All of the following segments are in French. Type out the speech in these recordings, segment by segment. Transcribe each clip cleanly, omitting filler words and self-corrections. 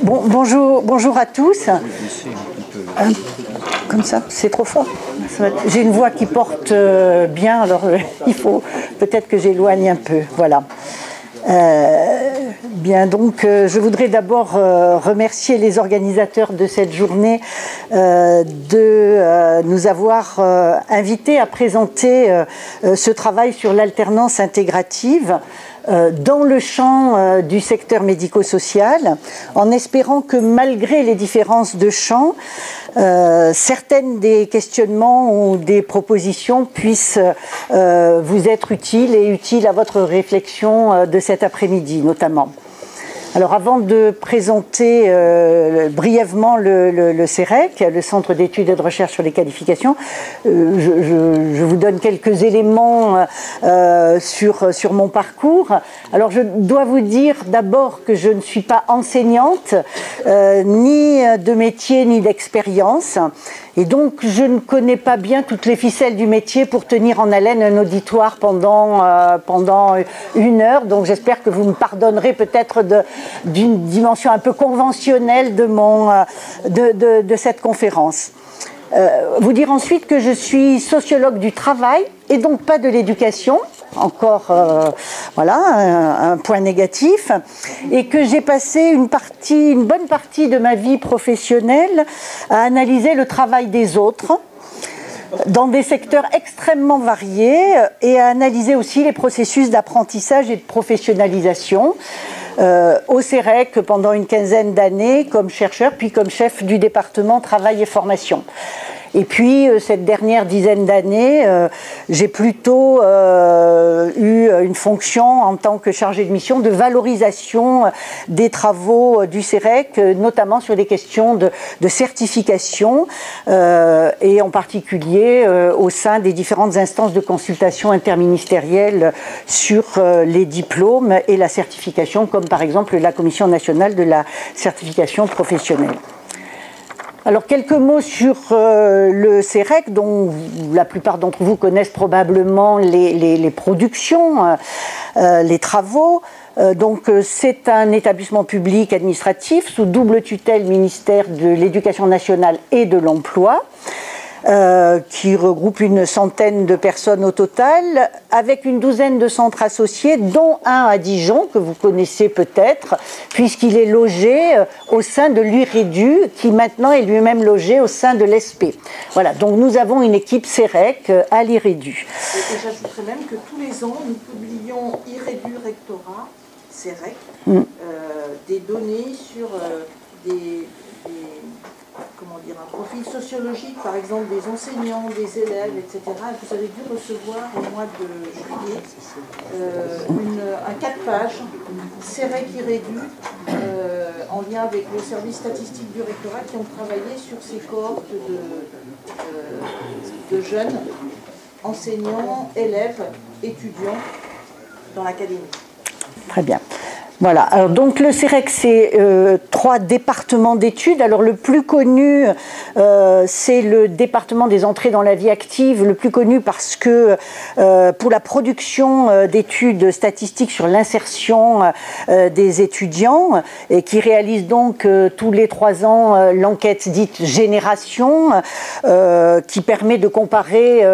Bonjour à tous. Comme ça, c'est trop fort. J'ai une voix qui porte bien, alors il faut peut-être que j'éloigne un peu. Voilà. Bien, donc je voudrais d'abord remercier les organisateurs de cette journée de nous avoir invités à présenter ce travail sur l'alternance intégrative dans le champ du secteur médico-social, en espérant que malgré les différences de champ, certaines des questionnements ou des propositions puissent vous être utiles et utiles à votre réflexion de cet après-midi notamment. Alors avant de présenter brièvement le CEREQ, le Centre d'études et de recherche sur les qualifications, je vous donne quelques éléments sur mon parcours. Alors je dois vous dire d'abord que je ne suis pas enseignante, ni de métier ni d'expérience. Et donc, je ne connais pas bien toutes les ficelles du métier pour tenir en haleine un auditoire pendant 1 heure. Donc, j'espère que vous me pardonnerez peut-être d'une dimension un peu conventionnelle de cette conférence. Vous dire ensuite que je suis sociologue du travail et donc pas de l'éducation. Encore, voilà, un point négatif, et que j'ai passé une bonne partie de ma vie professionnelle à analyser le travail des autres dans des secteurs extrêmement variés et à analyser aussi les processus d'apprentissage et de professionnalisation. Au CEREQ pendant une quinzaine d'années comme chercheur, puis comme chef du département travail et formation. Et puis, cette dernière dizaine d'années, j'ai plutôt eu une fonction en tant que chargée de mission de valorisation des travaux du CEREQ, notamment sur des questions de certification, et en particulier au sein des différentes instances de consultation interministérielle sur les diplômes et la certification, comme par exemple la Commission nationale de la certification professionnelle. Alors, quelques mots sur le CEREQ, dont la plupart d'entre vous connaissent probablement les productions, les travaux. Donc, c'est un établissement public administratif sous double tutelle ministère de l'Éducation nationale et de l'Emploi, qui regroupe une centaine de personnes au total, avec une douzaine de centres associés, dont un à Dijon, que vous connaissez peut-être, puisqu'il est logé au sein de l'UREDU, qui maintenant est lui-même logé au sein de l'ESP. Voilà, donc nous avons une équipe CEREQ à l'IREDU. Et j'ajouterais même que tous les ans, nous publions IREDU Rectorat, CEREQ, des données sur un profil sociologique, par exemple des enseignants, des élèves, etc. Vous avez dû recevoir au mois de juillet un 4 pages, CEREQ IREDU, en lien avec le service statistique du rectorat, qui ont travaillé sur ces cohortes de jeunes enseignants, élèves, étudiants dans l'académie. Très bien. Voilà, alors donc le CEREQ, c'est 3 départements d'études. Alors le plus connu, c'est le département des entrées dans la vie active, le plus connu parce que pour la production d'études statistiques sur l'insertion des étudiants, et qui réalise donc tous les 3 ans l'enquête dite Génération, qui permet de comparer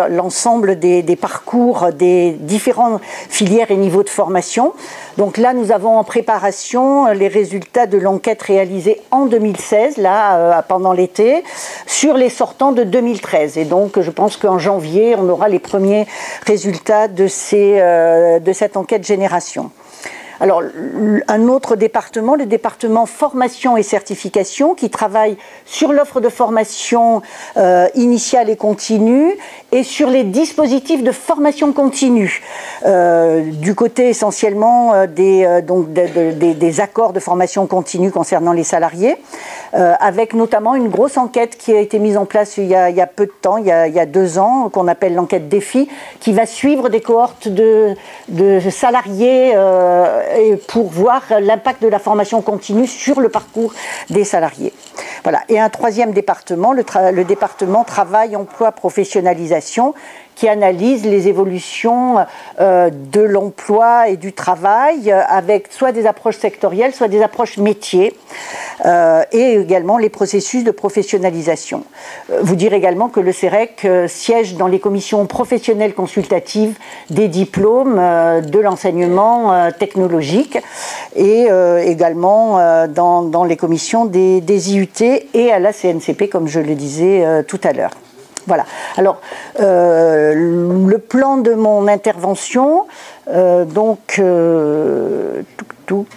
l'ensemble des parcours des différentes filières et niveaux de formation. Donc là, nous avons en préparation les résultats de l'enquête réalisée en 2016, là, pendant l'été, sur les sortants de 2013. Et donc, je pense qu'en janvier, on aura les premiers résultats de cette enquête Génération. Alors, un autre département, le département formation et certification, qui travaille sur l'offre de formation initiale et continue et sur les dispositifs de formation continue, du côté essentiellement des accords de formation continue concernant les salariés, avec notamment une grosse enquête qui a été mise en place il y a peu de temps, il y a 2 ans, qu'on appelle l'enquête Défi, qui va suivre des cohortes de salariés et pour voir l'impact de la formation continue sur le parcours des salariés. Voilà. Et un 3e département, le département travail, emploi, professionnalisation, qui analyse les évolutions de l'emploi et du travail avec soit des approches sectorielles, soit des approches métiers, et également les processus de professionnalisation. Vous dire également que le CEREC siège dans les commissions professionnelles consultatives des diplômes de l'enseignement technologique et également dans les commissions des IUT et à la CNCP, comme je le disais tout à l'heure. Voilà. Alors, le plan de mon intervention,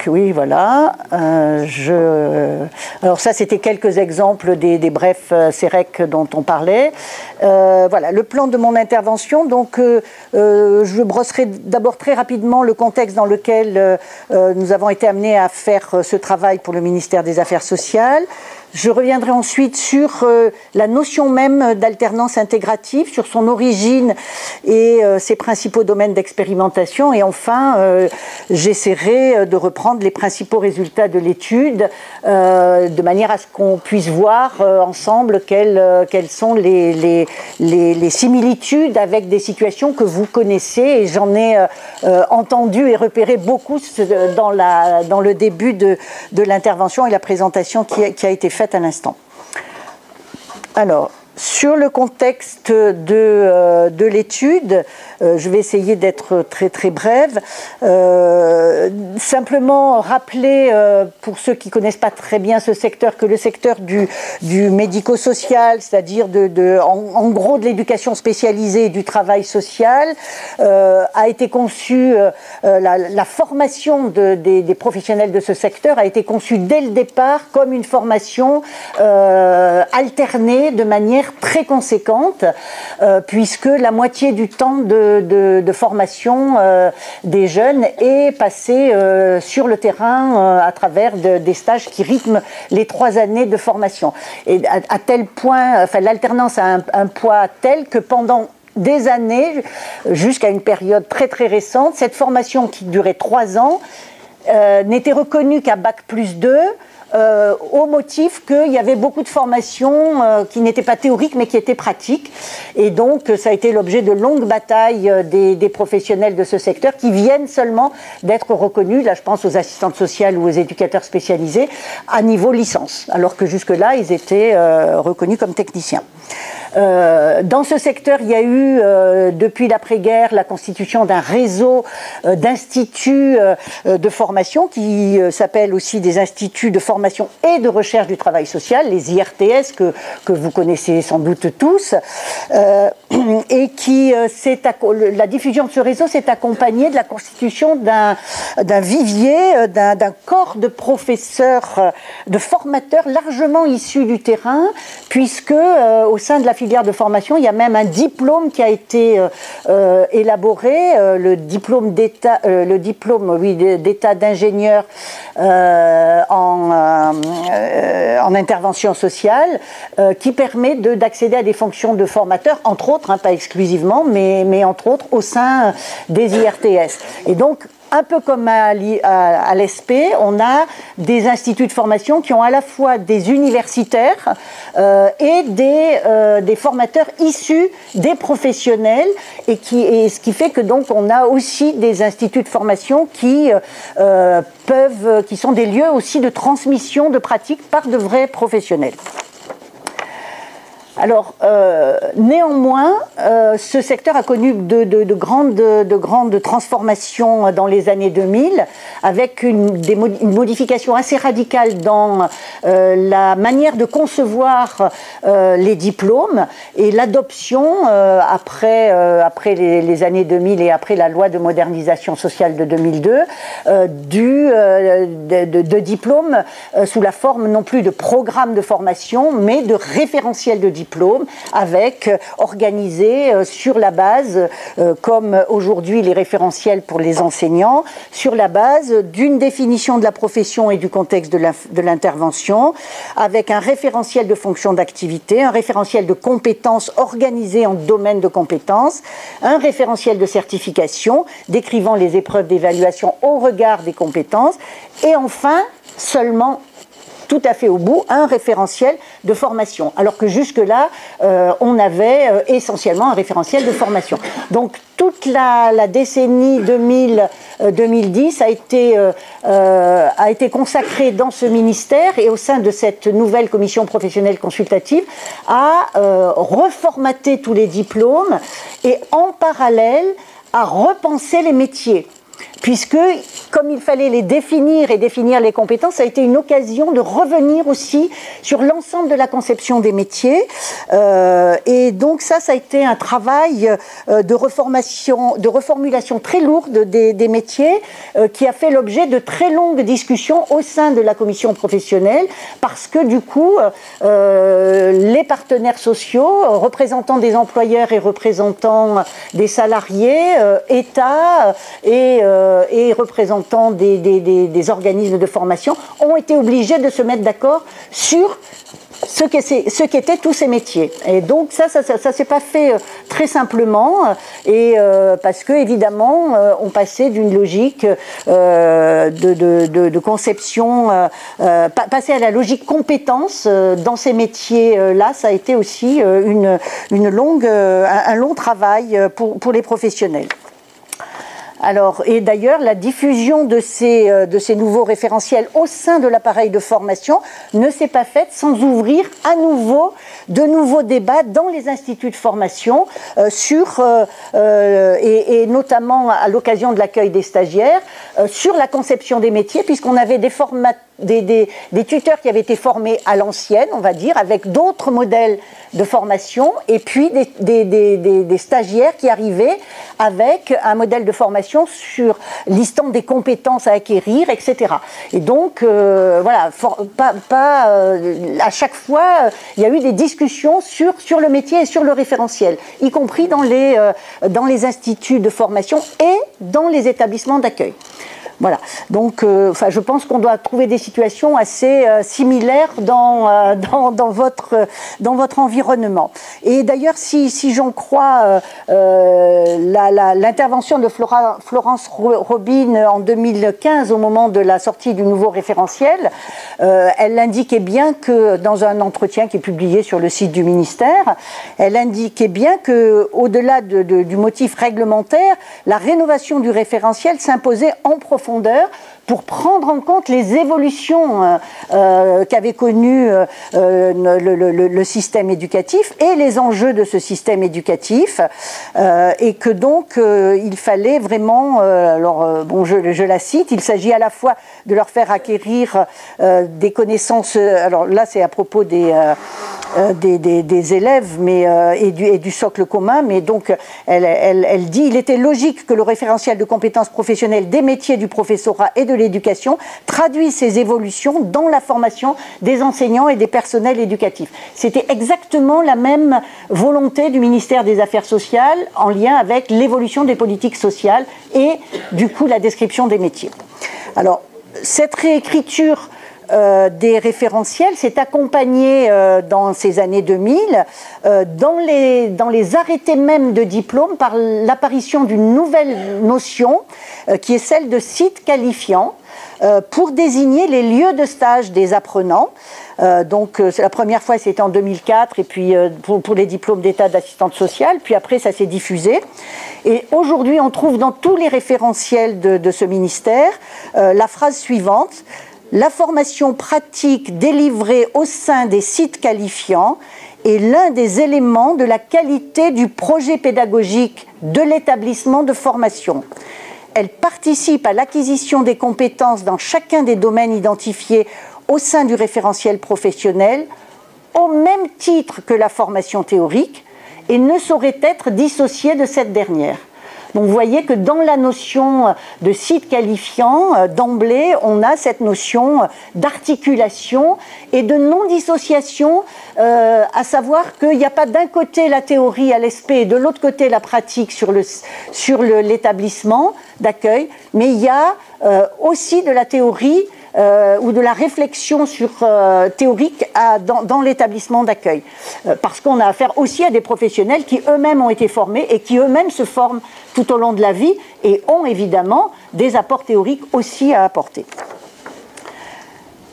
oui, voilà. Alors ça, c'était quelques exemples des brefs CEREC dont on parlait. Voilà, le plan de mon intervention. Donc, je brosserai d'abord très rapidement le contexte dans lequel nous avons été amenés à faire ce travail pour le ministère des Affaires sociales. Je reviendrai ensuite sur la notion même d'alternance intégrative, sur son origine et ses principaux domaines d'expérimentation. Et enfin, j'essaierai de reprendre les principaux résultats de l'étude de manière à ce qu'on puisse voir ensemble quelles sont les similitudes avec des situations que vous connaissez. Et j'en ai entendu et repéré beaucoup dans le début de l'intervention et la présentation qui a été faite à l'instant. Alors, sur le contexte de l'étude, je vais essayer d'être très brève. Simplement rappeler, pour ceux qui ne connaissent pas très bien ce secteur, que le secteur du médico-social, c'est-à-dire en gros de l'éducation spécialisée et du travail social, a été conçu, la formation des professionnels de ce secteur a été conçue dès le départ comme une formation alternée de manière très conséquente, puisque la moitié du temps de formation des jeunes est passée sur le terrain à travers des stages qui rythment les 3 années de formation. Et à tel point, enfin, l'alternance a un poids tel que pendant des années, jusqu'à une période très récente, cette formation qui durait 3 ans n'était reconnue qu'à Bac+2, au motif qu'il y avait beaucoup de formations qui n'étaient pas théoriques mais qui étaient pratiques. Et donc ça a été l'objet de longues batailles des professionnels de ce secteur qui viennent seulement d'être reconnus, là je pense aux assistantes sociales ou aux éducateurs spécialisés, à niveau licence, alors que jusque-là ils étaient reconnus comme techniciens. Dans ce secteur, il y a eu, depuis l'après-guerre, la constitution d'un réseau d'instituts de formation qui s'appelle aussi des instituts de formation et de recherche du travail social, les IRTS, que vous connaissez sans doute tous, et qui la diffusion de ce réseau s'est accompagnée de la constitution d'un vivier, d'un corps de professeurs, de formateurs largement issus du terrain, puisque au sein de la filière de formation, il y a même un diplôme qui a été élaboré, le diplôme d'état d'ingénieur en intervention sociale, qui permet d'accéder à des fonctions de formateur, entre autres, hein, pas exclusivement, mais entre autres au sein des IRTS. Et donc, un peu comme à l'ESP, on a des instituts de formation qui ont à la fois des universitaires et des formateurs issus des professionnels, et ce qui fait que donc on a aussi des instituts de formation qui sont des lieux aussi de transmission de pratiques par de vrais professionnels. Alors, néanmoinds, ce secteur a connu de grandes transformations dans les années 2000, avec une modification assez radicale dans la manière de concevoir les diplômes et l'adoption, après les années 2000 et après la loi de modernisation sociale de 2002, de diplômes sous la forme non plus de programmes de formation, mais de référentiels de diplômes, avec organisé sur la base, comme aujourd'hui les référentiels pour les enseignants, sur la base d'une définition de la profession et du contexte de l'intervention, avec un référentiel de fonction d'activité, un référentiel de compétences organisé en domaines de compétences, un référentiel de certification décrivant les épreuves d'évaluation au regard des compétences, et enfin, seulement tout à fait au bout, un référentiel de formation, alors que jusque-là, on avait essentiellement un référentiel de formation. Donc toute la décennie 2000-2010 a été consacrée dans ce ministère et au sein de cette nouvelle commission professionnelle consultative à reformater tous les diplômes et en parallèle à repenser les métiers. Puisque, comme il fallait les définir et définir les compétences, ça a été une occasion de revenir aussi sur l'ensemble de la conception des métiers. Et donc ça a été un travail de reformulation très lourde des métiers qui a fait l'objet de très longues discussions au sein de la commission professionnelle, parce que du coup, les partenaires sociaux, représentants des employeurs et représentants des salariés, État et représentants des organismes de formation ont été obligés de se mettre d'accord sur ce qu'étaient tous ces métiers. Et donc ça s'est pas fait très simplement, et parce que évidemment on passait d'une logique de conception, passer à la logique compétence dans ces métiers-là, ça a été aussi un long travail pour les professionnels. Alors, et d'ailleurs, la diffusion de ces nouveaux référentiels au sein de l'appareil de formation ne s'est pas faite sans ouvrir à nouveau de nouveaux débats dans les instituts de formation et notamment à l'occasion de l'accueil des stagiaires, sur la conception des métiers, puisqu'on avait des tuteurs qui avaient été formés à l'ancienne, on va dire, avec d'autres modèles de formation, et puis des stagiaires qui arrivaient avec un modèle de formation listant des compétences à acquérir, etc. Et donc, voilà, à chaque fois, il y a eu des discussions sur le métier et sur le référentiel, y compris dans les instituts de formation et dans les établissements d'accueil. Voilà, donc je pense qu'on doit trouver des situations assez similaires dans votre environnement. Et d'ailleurs, si j'en crois l'intervention de Florence Robine en 2015 au moment de la sortie du nouveau référentiel, elle indiquait bien que, dans un entretien qui est publié sur le site du ministère, elle indiquait bien qu'au-delà du motif réglementaire, la rénovation du référentiel s'imposait en profondeur pour prendre en compte les évolutions qu'avait connues le système éducatif et les enjeux de ce système éducatif, et que donc il fallait vraiment, je la cite, il s'agit à la fois de leur faire acquérir des connaissances, alors là c'est à propos des élèves et du socle commun, mais donc elle dit: il était logique que le référentiel de compétences professionnelles des métiers du professorat et de l'éducation traduit ces évolutions dans la formation des enseignants et des personnels éducatifs. C'était exactement la même volonté du ministère des Affaires sociales en lien avec l'évolution des politiques sociales et du coup la description des métiers. Alors, cette réécriture des référentiels s'est accompagnée dans ces années 2000 dans les arrêtés même de diplôme par l'apparition d'une nouvelle notion qui est celle de site qualifiant pour désigner les lieux de stage des apprenants. Donc la première fois c'était en 2004, et puis pour les diplômes d'état d'assistante sociale, puis après ça s'est diffusé. Et aujourd'hui on trouve dans tous les référentiels de ce ministère la phrase suivante: la formation pratique délivrée au sein des sites qualifiants est l'un des éléments de la qualité du projet pédagogique de l'établissement de formation. Elle participe à l'acquisition des compétences dans chacun des domaines identifiés au sein du référentiel professionnel, au même titre que la formation théorique, et ne saurait être dissociée de cette dernière. Donc vous voyez que dans la notion de site qualifiant, d'emblée, on a cette notion d'articulation et de non-dissociation, à savoir qu'il n'y a pas d'un côté la théorie à l'ESP et de l'autre côté la pratique sur l'établissement d'accueil, mais il y a aussi de la théorie ou de la réflexion théorique dans l'établissement d'accueil. Parce qu'on a affaire aussi à des professionnels qui eux-mêmes ont été formés et qui eux-mêmes se forment tout au long de la vie et ont évidemment des apports théoriques aussi à apporter.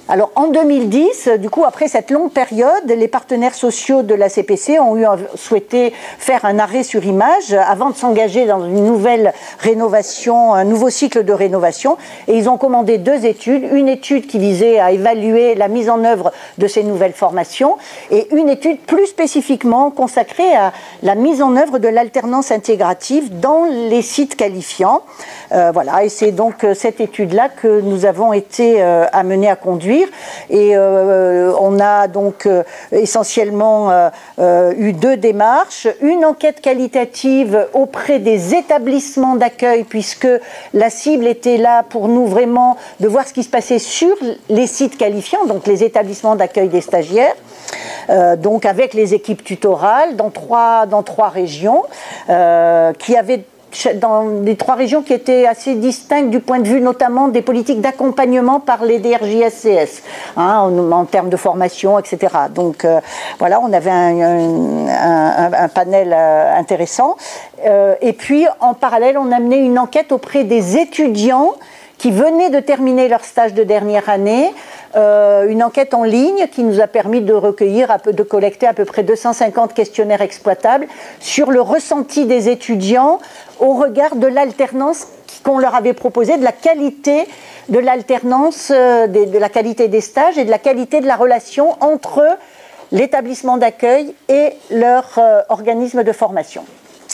Alors en 2010, du coup, après cette longue période, les partenaires sociaux de la CPC ont souhaité faire un arrêt sur image avant de s'engager dans une nouvelle rénovation, un nouveau cycle de rénovation. Et ils ont commandé 2 études. Une étude qui visait à évaluer la mise en œuvre de ces nouvelles formations et une étude plus spécifiquement consacrée à la mise en œuvre de l'alternance intégrative dans les sites qualifiants. Voilà, et c'est donc cette étude-là que nous avons été amenés à conduire. Et on a donc essentiellement eu 2 démarches. Une enquête qualitative auprès des établissements d'accueil, puisque la cible était là pour nous vraiment de voir ce qui se passait sur les sites qualifiants, donc les établissements d'accueil des stagiaires. Donc avec les équipes tutorales dans trois régions qui avaient dans les 3 régions qui étaient assez distinctes du point de vue notamment des politiques d'accompagnement par les DRJSCS, hein, en termes de formation, etc. Donc voilà, on avait un panel intéressant. Et puis en parallèle, on a mené une enquête auprès des étudiants qui venaient de terminer leur stage de dernière année, une enquête en ligne qui nous a permis de de collecter à peu près 250 questionnaires exploitables sur le ressenti des étudiants au regard de l'alternance qu'on leur avait proposée, de la qualité de l'alternance, de la qualité des stages et de la qualité de la relation entre l'établissement d'accueil et leur organisme de formation.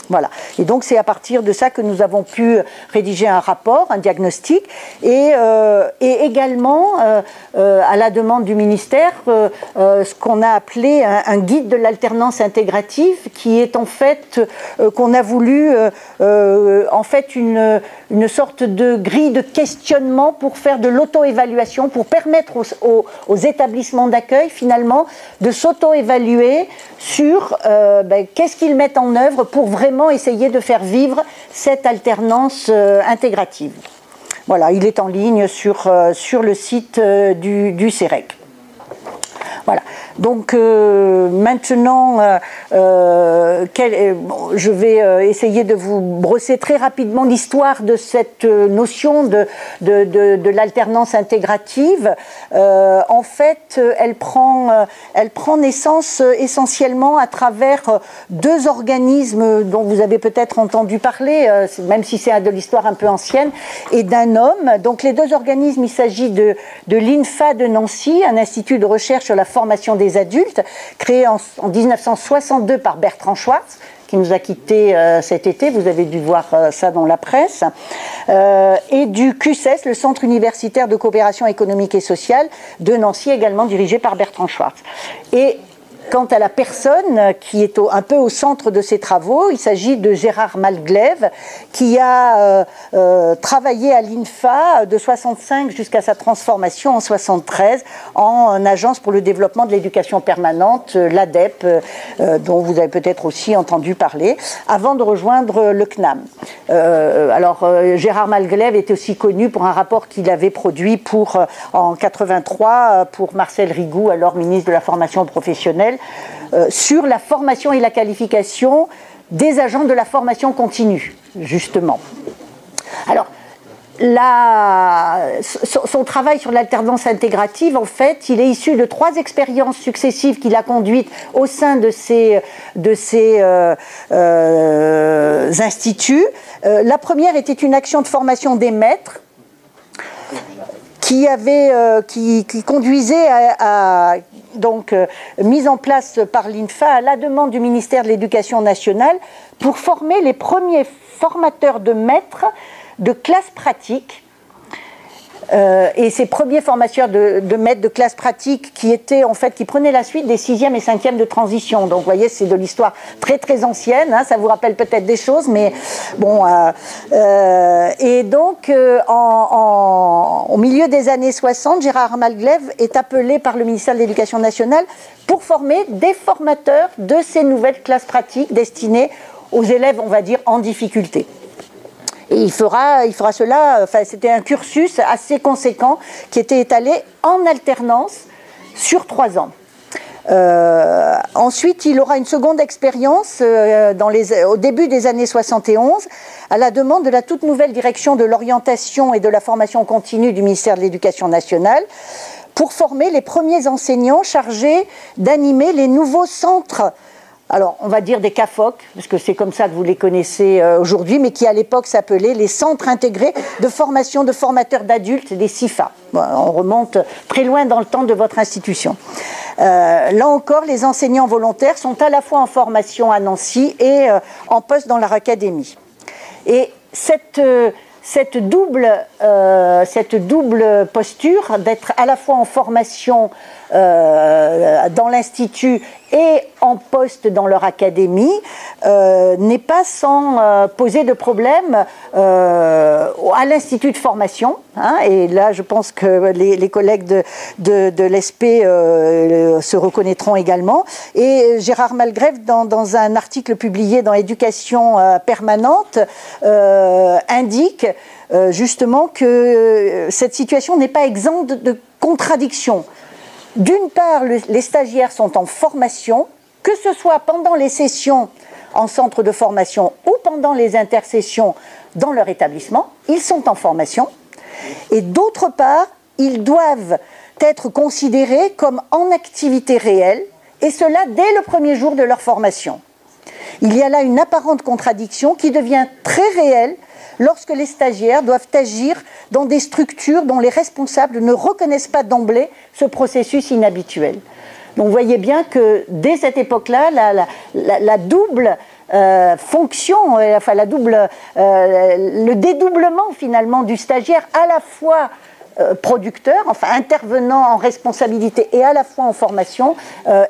Voilà. Et donc c'est à partir de ça que nous avons pu rédiger un rapport, un diagnostic, et également à la demande du ministère ce qu'on a appelé un guide de l'alternance intégrative, qui est en fait qu'on a voulu en fait une sorte de grille de questionnement pour faire de l'auto-évaluation, pour permettre aux établissements d'accueil finalement de s'auto-évaluer sur qu'est-ce qu'ils mettent en œuvre pour vraiment essayer de faire vivre cette alternance intégrative. Voilà, il est en ligne sur le site du CEREC. Voilà. Donc maintenant, je vais essayer de vous brosser très rapidement l'histoire de cette notion de l'alternance intégrative. En fait, elle prend naissance essentiellement à travers 2 organismes dont vous avez peut-être entendu parler, même si c'est de l'histoire un peu ancienne, et d'un homme. Donc les 2 organismes, il s'agit de l'INFA de Nancy, un institut de recherche sur la formation des adultes, créé en 1962 par Bertrand Schwartz, qui nous a quittés cet été, vous avez dû voir ça dans la presse, et du QCES, le Centre universitaire de coopération économique et sociale de Nancy, également dirigé par Bertrand Schwartz. Et quant à la personne qui est un peu au centre de ces travaux, il s'agit de Gérard Malglaive, qui a travaillé à l'INFA de 65 jusqu'à sa transformation en 73 en agence pour le développement de l'éducation permanente, l'ADEP, dont vous avez peut-être aussi entendu parler, avant de rejoindre le CNAM. Gérard Malglaive est aussi connu pour un rapport qu'il avait produit en 83 pour Marcel Rigoux, alors ministre de la formation professionnelle, sur la formation et la qualification des agents de la formation continue, justement. Alors, son travail sur l'alternance intégrative, en fait, il est issu de 3 expériences successives qu'il a conduites au sein de ces instituts. La première était une action de formation des maîtres qui conduisait à mise en place par l'INFA à la demande du ministère de l'Éducation nationale pour former les premiers formateurs de maîtres de classes pratiques. Et ces premiers formateurs de maîtres de classe pratique qui prenaient la suite des 6e et 5e de transition. Donc vous voyez, c'est de l'histoire très très ancienne, hein, ça vous rappelle peut-être des choses, mais bon. Et donc au milieu des années 60, Gérard Malglaive est appelé par le ministère de l'Éducation nationale pour former des formateurs de ces nouvelles classes pratiques destinées aux élèves, on va dire, en difficulté. Et il fera cela, c'était un cursus assez conséquent qui était étalé en alternance sur 3 ans. Ensuite, il aura une seconde expérience au début des années 71, à la demande de la toute nouvelle direction de l'orientation et de la formation continue du ministère de l'Éducation nationale, pour former les premiers enseignants chargés d'animer les nouveaux centres. Alors, on va dire des CAFOC, parce que c'est comme ça que vous les connaissez aujourd'hui, mais qui à l'époque s'appelaient les Centres Intégrés de Formation de Formateurs d'Adultes, les CIFA. Bon, on remonte très loin dans le temps de votre institution. Là encore, les enseignants volontaires sont à la fois en formation à Nancy et en poste dans leur académie. Et cette double posture d'être à la fois en formation dans l'Institut et en poste dans leur académie n'est pas sans poser de problème à l'Institut de formation. Hein, et là, je pense que les collègues de l'ESP se reconnaîtront également. Et Gérard Malgrève, dans un article publié dans Éducation permanente, indique justement que cette situation n'est pas exempte de contradictions. D'une part, les stagiaires sont en formation, que ce soit pendant les sessions en centre de formation ou pendant les intersessions dans leur établissement, ils sont en formation. Et d'autre part, ils doivent être considérés comme en activité réelle, et cela dès le premier jour de leur formation. Il y a là une apparente contradiction qui devient très réelle lorsque les stagiaires doivent agir dans des structures dont les responsables ne reconnaissent pas d'emblée ce processus inhabituel. Donc vous voyez bien que dès cette époque-là, la double fonction, enfin le dédoublement finalement du stagiaire à la fois producteur, enfin intervenant en responsabilité et à la fois en formation,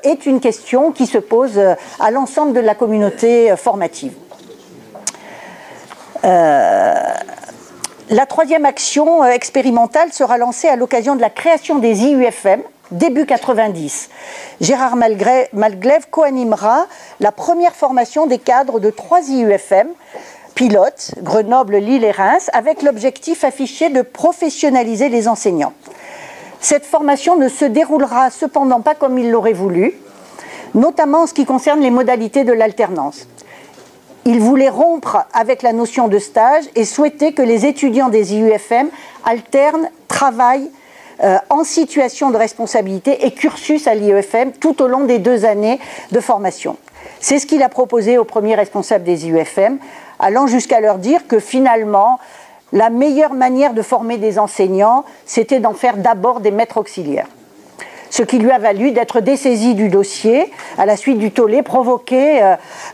est une question qui se pose à l'ensemble de la communauté formative. La troisième action expérimentale sera lancée à l'occasion de la création des IUFM, début 90. Gérard Malgrève co-animera la première formation des cadres de 3 IUFM, pilotes, Grenoble, Lille et Reims, avec l'objectif affiché de professionnaliser les enseignants. Cette formation ne se déroulera cependant pas comme il l'aurait voulu, notamment en ce qui concerne les modalités de l'alternance. Il voulait rompre avec la notion de stage et souhaitait que les étudiants des IUFM alternent travail en situation de responsabilité et cursus à l'IUFM tout au long des 2 années de formation. C'est ce qu'il a proposé aux premiers responsables des IUFM, allant jusqu'à leur dire que finalement, la meilleure manière de former des enseignants, c'était d'en faire d'abord des maîtres auxiliaires. Ce qui lui a valu d'être dessaisi du dossier à la suite du tollé provoqué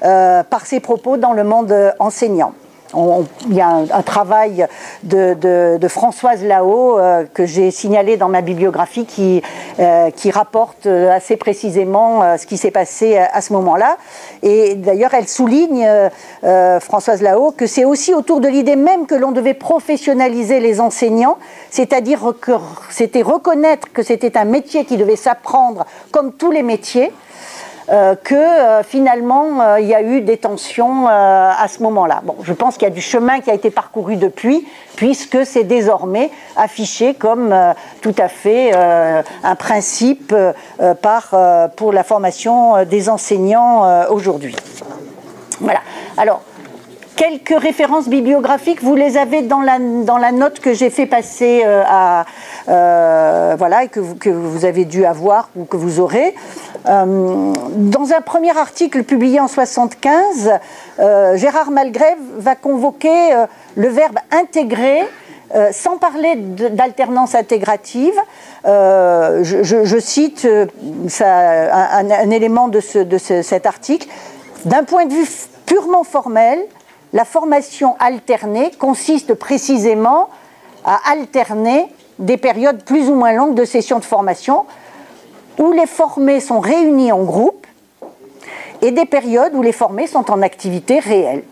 par ses propos dans le monde enseignant. Il y a un travail de Françoise Lahaut que j'ai signalé dans ma bibliographie qui rapporte assez précisément ce qui s'est passé à ce moment-là. Et d'ailleurs, elle souligne, Françoise Lahaut, que c'est aussi autour de l'idée même que l'on devait professionnaliser les enseignants, c'est-à-dire que c'était reconnaître que c'était un métier qui devait s'apprendre comme tous les métiers, finalement il y a eu des tensions à ce moment-là. Bon, je pense qu'il y a du chemin qui a été parcouru depuis, puisque c'est désormais affiché comme tout à fait un principe pour la formation des enseignants aujourd'hui. Voilà. Alors, quelques références bibliographiques, vous les avez dans la note que j'ai fait passer voilà, et que vous avez dû avoir ou que vous aurez. Dans un premier article publié en 1975, Gérard Malgrève va convoquer le verbe intégrer, sans parler d'alternance intégrative. Je cite un élément de cet article. D'un point de vue purement formel, la formation alternée consiste précisément à alterner des périodes plus ou moins longues de sessions de formation où les formés sont réunis en groupe et des périodes où les formés sont en activité réelle.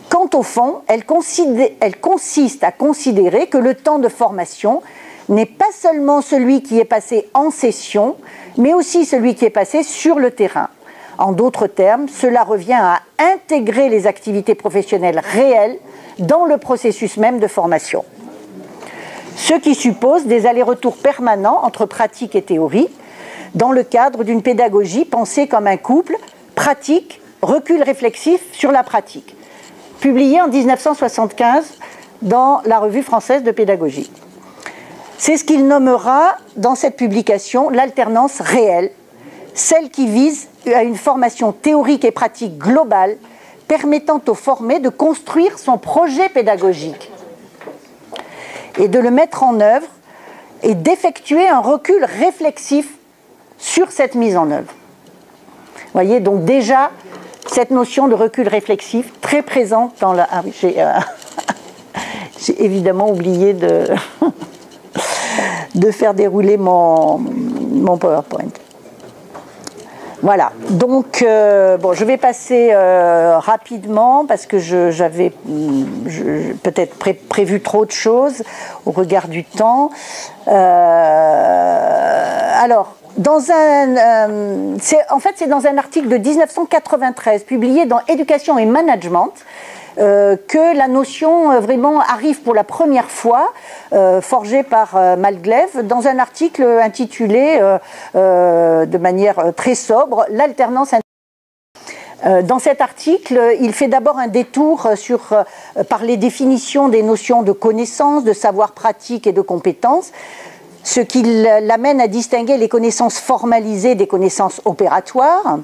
Quant au fond, elle consiste à considérer que le temps de formation n'est pas seulement celui qui est passé en session, mais aussi celui qui est passé sur le terrain. En d'autres termes, cela revient à intégrer les activités professionnelles réelles dans le processus même de formation. Ce qui suppose des allers-retours permanents entre pratique et théorie, dans le cadre d'une pédagogie pensée comme un couple, pratique, recul réflexif sur la pratique, publié en 1975 dans la Revue française de pédagogie. C'est ce qu'il nommera dans cette publication l'alternance réelle, celle qui vise à une formation théorique et pratique globale permettant au formé de construire son projet pédagogique et de le mettre en œuvre et d'effectuer un recul réflexif sur cette mise en œuvre. Vous voyez, donc déjà, cette notion de recul réflexif très présente dans la... Ah oui, j'ai évidemment oublié de, de faire dérouler mon PowerPoint. Voilà, donc bon, je vais passer rapidement parce que j'avais peut-être prévu trop de choses au regard du temps. Alors, en fait, c'est dans un article de 1993 publié dans Éducation et Management que la notion vraiment arrive pour la première fois, forgée par Malglev, dans un article intitulé de manière très sobre « L'alternance ». Dans cet article, il fait d'abord un détour par les définitions des notions de connaissance, de savoir pratique et de compétence, ce qui l'amène à distinguer les connaissances formalisées des connaissances opératoires,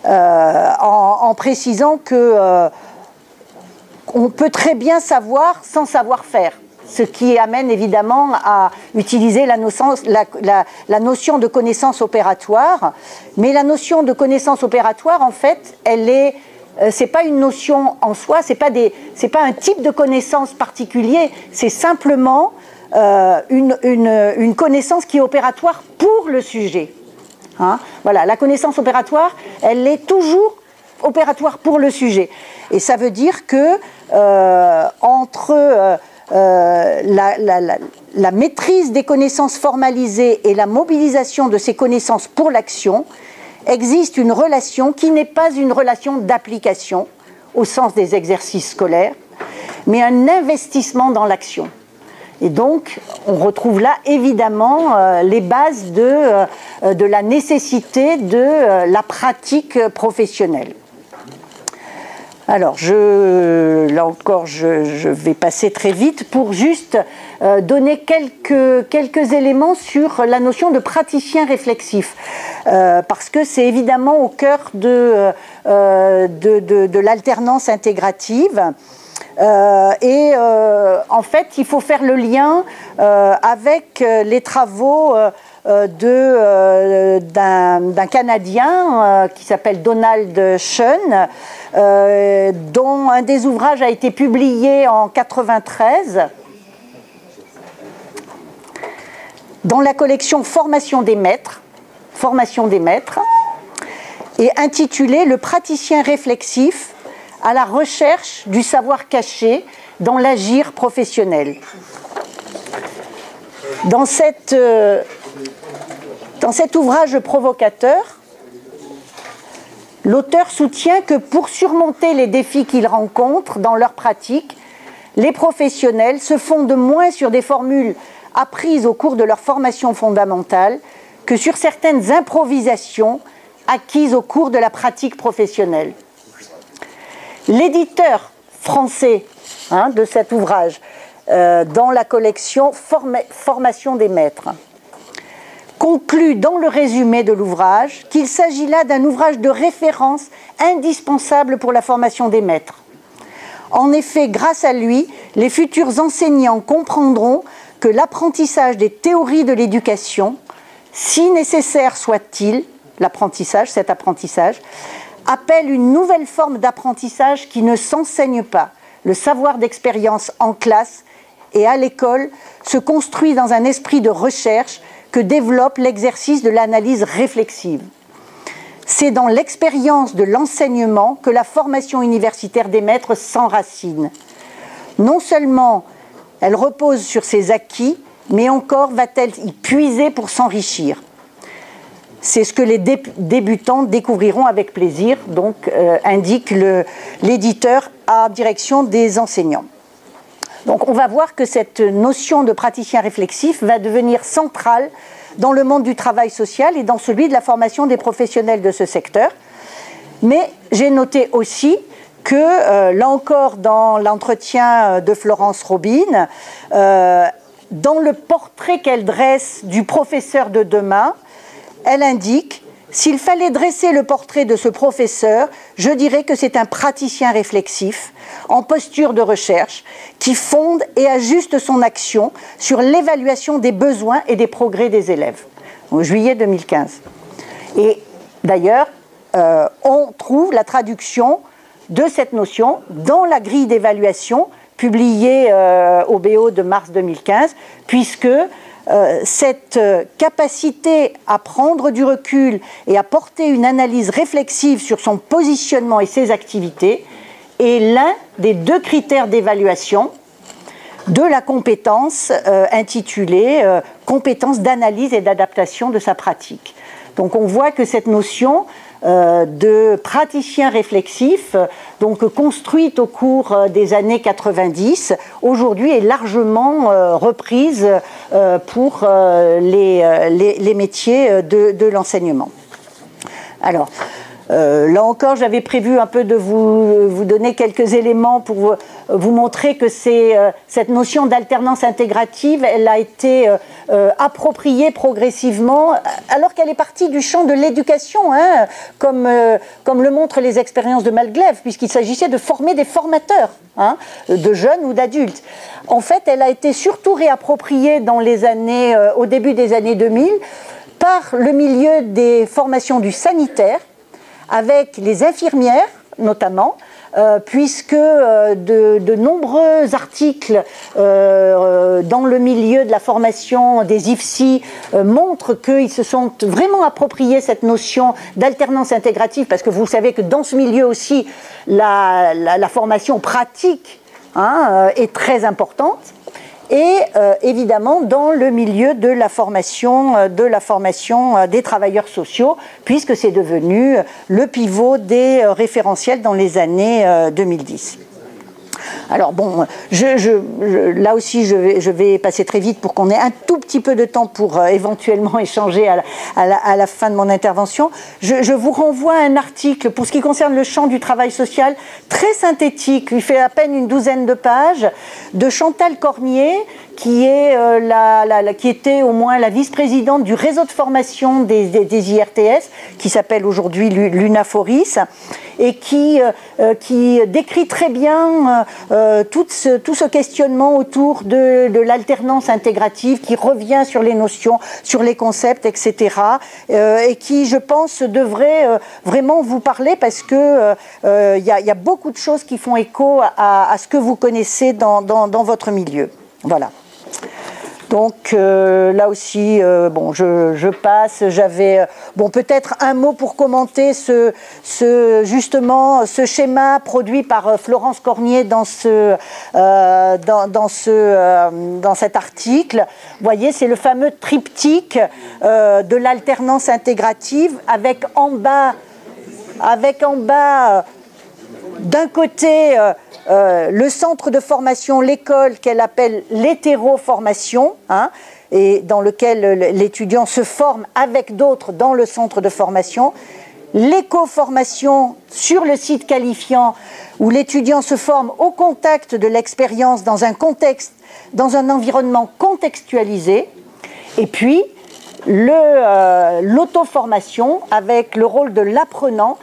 en précisant que on peut très bien savoir sans savoir faire, ce qui amène évidemment à utiliser la notion de connaissance opératoire. Mais la notion de connaissance opératoire, en fait, c'est pas une notion en soi, c'est pas un type de connaissance particulier, c'est simplement une connaissance qui est opératoire pour le sujet. Hein? Voilà, la connaissance opératoire, elle est toujours opératoire pour le sujet. Et ça veut dire que entre la maîtrise des connaissances formalisées et la mobilisation de ces connaissances pour l'action, existe une relation qui n'est pas une relation d'application au sens des exercices scolaires, mais un investissement dans l'action. Et donc, on retrouve là évidemment les bases de la nécessité de la pratique professionnelle. Alors, là encore, je vais passer très vite pour juste donner quelques éléments sur la notion de praticien réflexif, parce que c'est évidemment au cœur de l'alternance intégrative. En fait, il faut faire le lien avec les travaux d'un Canadien qui s'appelle Donald Schoen, dont un des ouvrages a été publié en 1993 dans la collection Formation des maîtres, et intitulé « Le praticien réflexif à la recherche du savoir caché dans l'agir professionnel ». Dans cet ouvrage provocateur, l'auteur soutient que pour surmonter les défis qu'ils rencontrent dans leur pratique, les professionnels se fondent moins sur des formules apprises au cours de leur formation fondamentale que sur certaines improvisations acquises au cours de la pratique professionnelle. L'éditeur français de cet ouvrage, dans la collection Formation des maîtres, conclut dans le résumé de l'ouvrage qu'il s'agit là d'un ouvrage de référence indispensable pour la formation des maîtres. En effet, grâce à lui, les futurs enseignants comprendront que l'apprentissage des théories de l'éducation, si nécessaire soit-il, cet apprentissage, appelle une nouvelle forme d'apprentissage qui ne s'enseigne pas. Le savoir d'expérience en classe et à l'école se construit dans un esprit de recherche que développe l'exercice de l'analyse réflexive. C'est dans l'expérience de l'enseignement que la formation universitaire des maîtres s'enracine. Non seulement elle repose sur ses acquis, mais encore va-t-elle y puiser pour s'enrichir. C'est ce que les débutants découvriront avec plaisir, donc indique l'éditeur à direction des enseignants. Donc on va voir que cette notion de praticien réflexif va devenir centrale dans le monde du travail social et dans celui de la formation des professionnels de ce secteur. Mais j'ai noté aussi que, là encore, dans l'entretien de Florence Robine, dans le portrait qu'elle dresse du professeur de demain, elle indique: s'il fallait dresser le portrait de ce professeur, je dirais que c'est un praticien réflexif, en posture de recherche, qui fonde et ajuste son action sur l'évaluation des besoins et des progrès des élèves. En juillet 2015. Et d'ailleurs, on trouve la traduction de cette notion dans la grille d'évaluation publiée au BO de mars 2015, puisque cette capacité à prendre du recul et à porter une analyse réflexive sur son positionnement et ses activités est l'un des 2 critères d'évaluation de la compétence intitulée compétence d'analyse et d'adaptation de sa pratique. Donc on voit que cette notion de praticien réflexif, donc construite au cours des années 90, aujourd'hui est largement reprise pour les métiers de l'enseignement. Alors, là encore, j'avais prévu un peu de vous donner quelques éléments pour vous montrer que cette notion d'alternance intégrative, elle a été appropriée progressivement, alors qu'elle est partie du champ de l'éducation, hein, comme le montrent les expériences de Malglev, puisqu'il s'agissait de former des formateurs, hein, de jeunes ou d'adultes. En fait, elle a été surtout réappropriée dans les années, au début des années 2000, par le milieu des formations du sanitaire, avec les infirmières notamment, puisque de nombreux articles dans le milieu de la formation des IFSI montrent qu'ils se sont vraiment appropriés cette notion d'alternance intégrative, parce que vous savez que dans ce milieu aussi, la formation pratique, hein, est très importante. Et évidemment dans le milieu de la formation des travailleurs sociaux, puisque c'est devenu le pivot des référentiels dans les années 2010. Alors bon, là aussi je vais passer très vite pour qu'on ait un tout petit peu de temps pour éventuellement échanger à la fin de mon intervention. Je vous renvoie à un article pour ce qui concerne le champ du travail social, très synthétique, il fait à peine une douzaine de pages, de Chantal Cormier, qui était au moins la vice-présidente du réseau de formation des IRTS, qui s'appelle aujourd'hui l'UNAFORIS, et qui décrit très bien tout ce questionnement autour de l'alternance intégrative, qui revient sur les notions, sur les concepts, etc. Et qui, je pense, devrait vraiment vous parler, parce que y a beaucoup de choses qui font écho à ce que vous connaissez dans votre milieu. Voilà. Donc là aussi, bon, je passe. J'avais peut-être un mot pour commenter justement ce schéma produit par Florence Cornier dans cet article. Vous voyez, c'est le fameux triptyque de l'alternance intégrative, avec en bas d'un côté le centre de formation, l'école qu'elle appelle l'hétéroformation, hein, et dans lequel l'étudiant se forme avec d'autres dans le centre de formation, l'éco-formation sur le site qualifiant, où l'étudiant se forme au contact de l'expérience dans un contexte, dans un environnement contextualisé, et puis l'auto-formation avec le rôle de l'apprenant,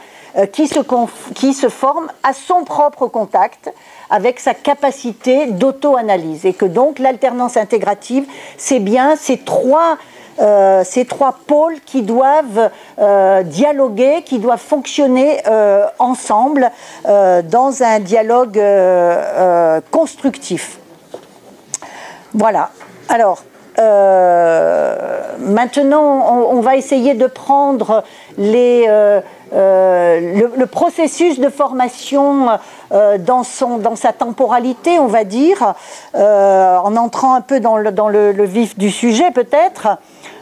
qui se forme à son propre contact, avec sa capacité d'auto-analyse. Et que donc l'alternance intégrative, c'est bien ces trois pôles qui doivent dialoguer, qui doivent fonctionner ensemble dans un dialogue constructif. Voilà. Alors, maintenant, on va essayer de prendre le processus de formation dans sa temporalité, on va dire, en entrant un peu dans le vif du sujet peut-être,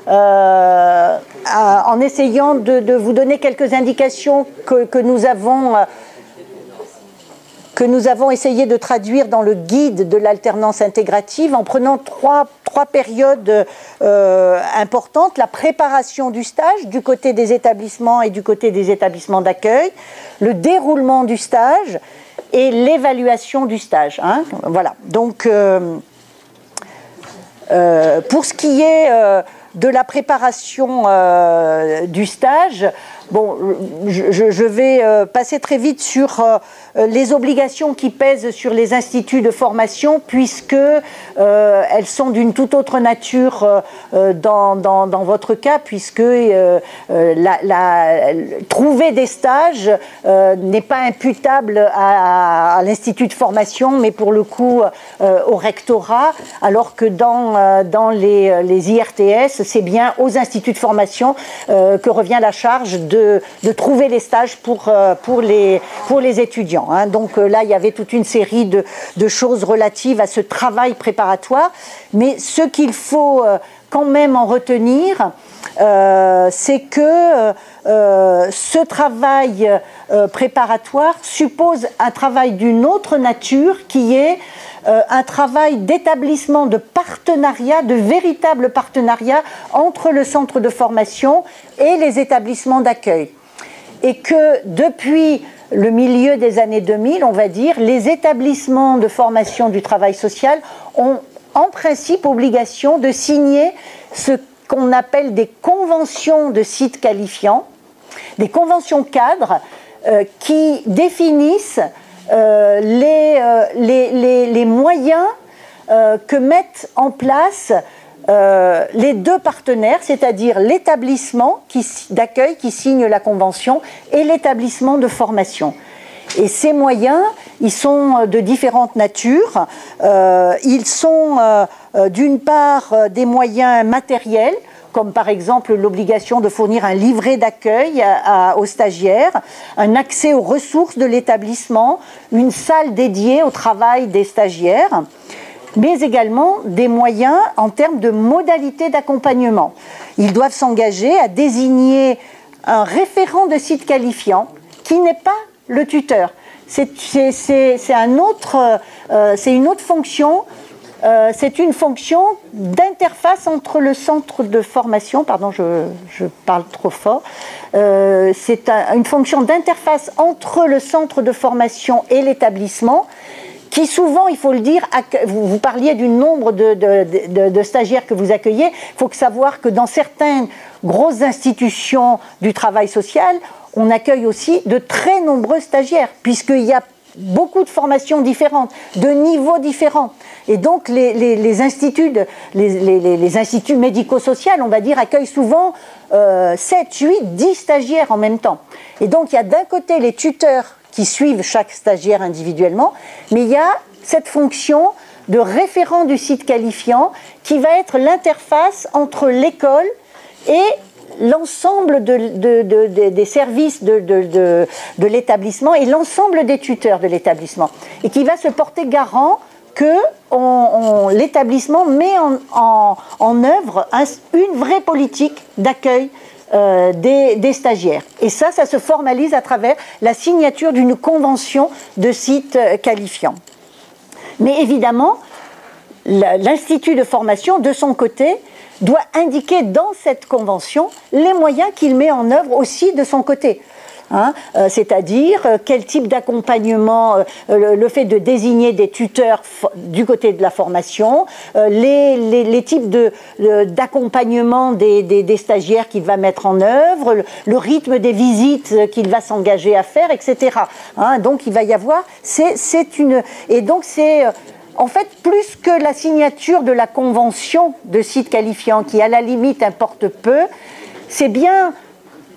en essayant de vous donner quelques indications que nous avons essayé de traduire dans le guide de l'alternance intégrative, en prenant trois périodes importantes: la préparation du stage du côté des établissements et du côté des établissements d'accueil, le déroulement du stage et l'évaluation du stage. Hein. Voilà. Donc, Pour ce qui est de la préparation du stage, bon, je vais passer très vite sur les obligations qui pèsent sur les instituts de formation, puisque elles sont d'une toute autre nature dans votre cas, puisque trouver des stages n'est pas imputable à l'institut de formation, mais pour le coup au rectorat, alors que dans les IRTS, c'est bien aux instituts de formation que revient la charge de trouver les stages pour les étudiants. Hein. Donc là, il y avait toute une série de choses relatives à ce travail préparatoire. Mais ce qu'il faut quand même en retenir, c'est que ce travail préparatoire suppose un travail d'une autre nature qui est un travail d'établissement de partenariat, de véritable partenariat entre le centre de formation et les établissements d'accueil. Et que depuis le milieu des années 2000, on va dire, les établissements de formation du travail social ont en principe obligation de signer ce qu'on appelle des conventions de sites qualifiants, des conventions cadres qui définissent les moyens que mettent en place les deux partenaires, c'est-à-dire l'établissement d'accueil qui signe la convention et l'établissement de formation. Et ces moyens, ils sont de différentes natures. Ils sont d'une part des moyens matériels, comme par exemple l'obligation de fournir un livret d'accueil aux stagiaires, un accès aux ressources de l'établissement, une salle dédiée au travail des stagiaires, mais également des moyens en termes de modalités d'accompagnement. Ils doivent s'engager à désigner un référent de site qualifiant qui n'est pas le tuteur. C'est une autre fonction. C'est une fonction d'interface entre le centre de formation, pardon, je parle trop fort, c'est une fonction d'interface entre le centre de formation et l'établissement, qui souvent, il faut le dire, vous parliez du nombre de stagiaires que vous accueillez, il faut savoir que dans certaines grosses institutions du travail social, on accueille aussi de très nombreux stagiaires, puisqu'il y a beaucoup de formations différentes, de niveaux différents. Et donc les instituts médico-sociaux, on va dire, accueillent souvent 7, 8, 10 stagiaires en même temps. Et donc il y a d'un côté les tuteurs qui suivent chaque stagiaire individuellement, mais il y a cette fonction de référent du site qualifiant qui va être l'interface entre l'école et l'ensemble des services de l'établissement et l'ensemble des tuteurs de l'établissement, et qui va se porter garant que l'établissement met en œuvre une vraie politique d'accueil des stagiaires. Et ça se formalise à travers la signature d'une convention de site qualifiant. Mais évidemment, l'institut de formation, de son côté, doit indiquer dans cette convention les moyens qu'il met en œuvre aussi de son côté. Hein, c'est-à-dire quel type d'accompagnement, le fait de désigner des tuteurs du côté de la formation, les types d'accompagnement des stagiaires qu'il va mettre en œuvre, le rythme des visites qu'il va s'engager à faire, etc. Hein, donc il va y avoir, en fait, plus que la signature de la convention de site qualifiant, qui à la limite importe peu, c'est bien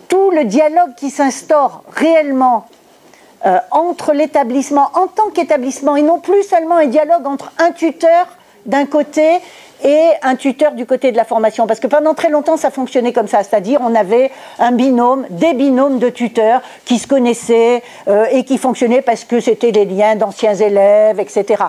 tout le dialogue qui s'instaure réellement entre l'établissement en tant qu'établissement, et non plus seulement un dialogue entre un tuteur d'un côté et un tuteur du côté de la formation. Parce que pendant très longtemps, ça fonctionnait comme ça, c'est-à-dire on avait des binômes de tuteurs qui se connaissaient et qui fonctionnaient parce que c'était des liens d'anciens élèves, etc.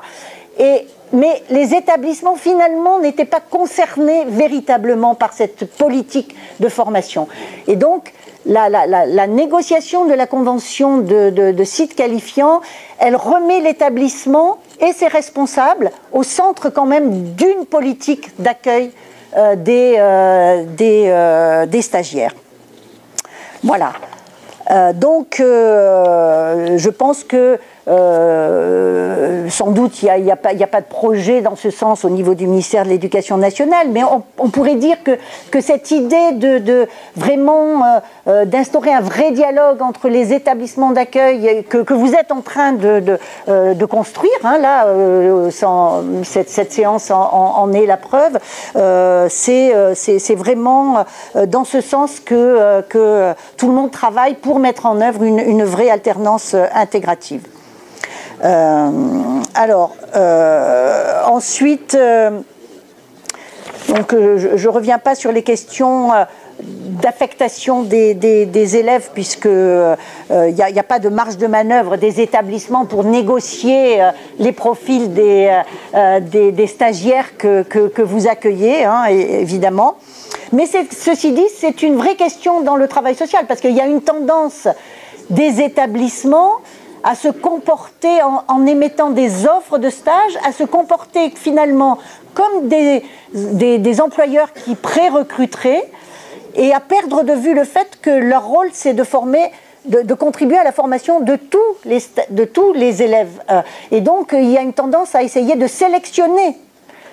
Mais les établissements, finalement, n'étaient pas concernés véritablement par cette politique de formation. Et donc, la négociation de la convention de site qualifiant, elle remet l'établissement et ses responsables au centre quand même d'une politique d'accueil des stagiaires. Voilà. Donc, je pense que sans doute il n'y a pas de projet dans ce sens au niveau du ministère de l'Éducation nationale, mais on pourrait dire que cette idée de vraiment d'instaurer un vrai dialogue entre les établissements d'accueil que vous êtes en train de construire, hein, là, cette séance en est la preuve, c'est vraiment dans ce sens que tout le monde travaille pour mettre en œuvre une vraie alternance intégrative. Ensuite, donc je ne reviens pas sur les questions d'affectation des élèves, puisque il n'y a pas de marge de manœuvre des établissements pour négocier les profils des stagiaires que vous accueillez, hein, évidemment. Mais ceci dit, c'est une vraie question dans le travail social, parce qu'il y a une tendance des établissements à se comporter, en émettant des offres de stage, à se comporter finalement comme des employeurs qui pré-recruteraient, et à perdre de vue le fait que leur rôle, c'est de former, de contribuer à la formation de tous les élèves. Et donc, il y a une tendance à essayer de sélectionner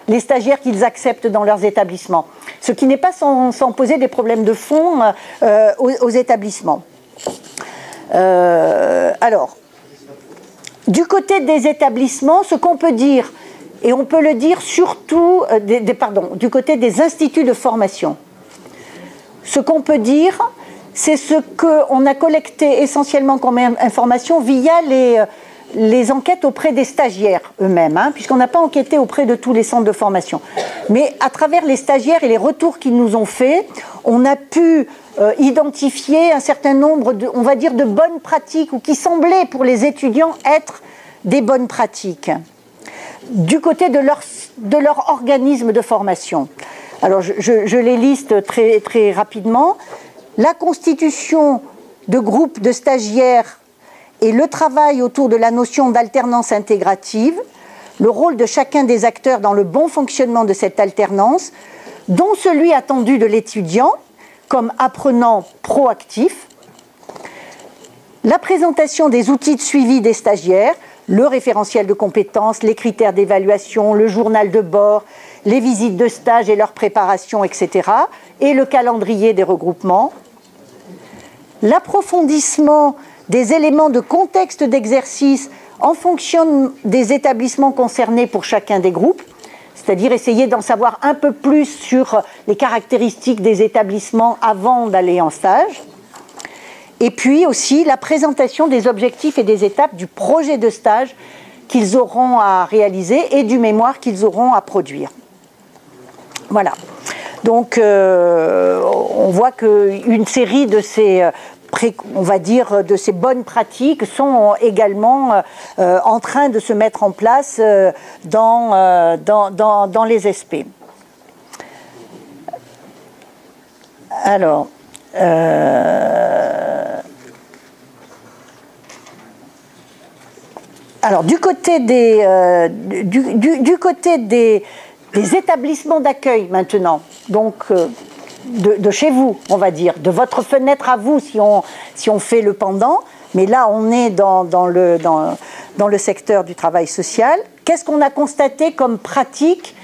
les stagiaires qu'ils acceptent dans leurs établissements, ce qui n'est pas sans poser des problèmes de fond aux établissements. Alors, du côté des établissements, ce qu'on peut dire, et on peut le dire surtout, du côté des instituts de formation, ce qu'on peut dire, c'est ce qu'on a collecté essentiellement comme information via les enquêtes auprès des stagiaires eux-mêmes, hein, puisqu'on n'a pas enquêté auprès de tous les centres de formation. Mais à travers les stagiaires et les retours qu'ils nous ont faits, on a pu identifier un certain nombre, on va dire, de bonnes pratiques, ou qui semblaient pour les étudiants être des bonnes pratiques, du côté de leur organisme de formation. Alors je les liste très, très rapidement. La constitution de groupes de stagiaires et le travail autour de la notion d'alternance intégrative, le rôle de chacun des acteurs dans le bon fonctionnement de cette alternance, dont celui attendu de l'étudiant comme apprenant proactif, la présentation des outils de suivi des stagiaires, le référentiel de compétences, les critères d'évaluation, le journal de bord, les visites de stage et leur préparation, etc., et le calendrier des regroupements, l'approfondissement des éléments de contexte d'exercice en fonction des établissements concernés pour chacun des groupes, c'est-à-dire essayer d'en savoir un peu plus sur les caractéristiques des établissements avant d'aller en stage. Et puis aussi la présentation des objectifs et des étapes du projet de stage qu'ils auront à réaliser et du mémoire qu'ils auront à produire. Voilà. Donc on voit qu'une série de ces, on va dire, de ces bonnes pratiques sont également en train de se mettre en place dans les SP. Alors, du côté des établissements d'accueil maintenant, donc de chez vous, on va dire, de votre fenêtre à vous, si on fait le pendant, mais là on est dans le secteur du travail social. Qu'est-ce qu'on a constaté comme pratique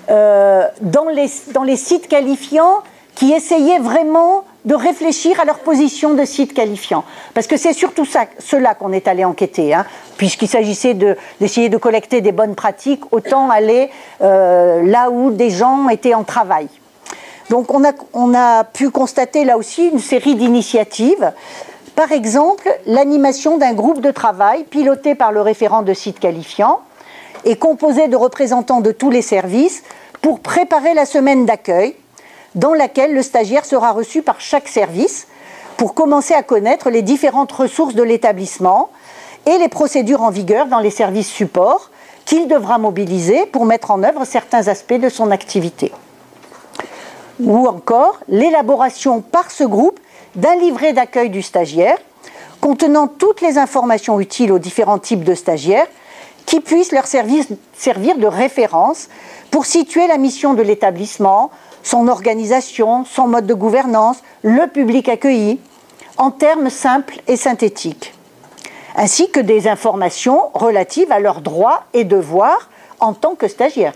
dans les sites qualifiants qui essayaient vraiment de réfléchir à leur position de site qualifiant? Parce que c'est surtout cela qu'on est allé enquêter, hein, puisqu'il s'agissait d'essayer de collecter des bonnes pratiques, autant aller là où des gens étaient en travail. Donc on a pu constater là aussi une série d'initiatives. Par exemple, l'animation d'un groupe de travail piloté par le référent de site qualifiant et composé de représentants de tous les services pour préparer la semaine d'accueil, dans laquelle le stagiaire sera reçu par chaque service pour commencer à connaître les différentes ressources de l'établissement et les procédures en vigueur dans les services supports qu'il devra mobiliser pour mettre en œuvre certains aspects de son activité. Ou encore l'élaboration par ce groupe d'un livret d'accueil du stagiaire contenant toutes les informations utiles aux différents types de stagiaires qui puissent leur servir de référence pour situer la mission de l'établissement, son organisation, son mode de gouvernance, le public accueilli, en termes simples et synthétiques. ainsi que des informations relatives à leurs droits et devoirs en tant que stagiaires.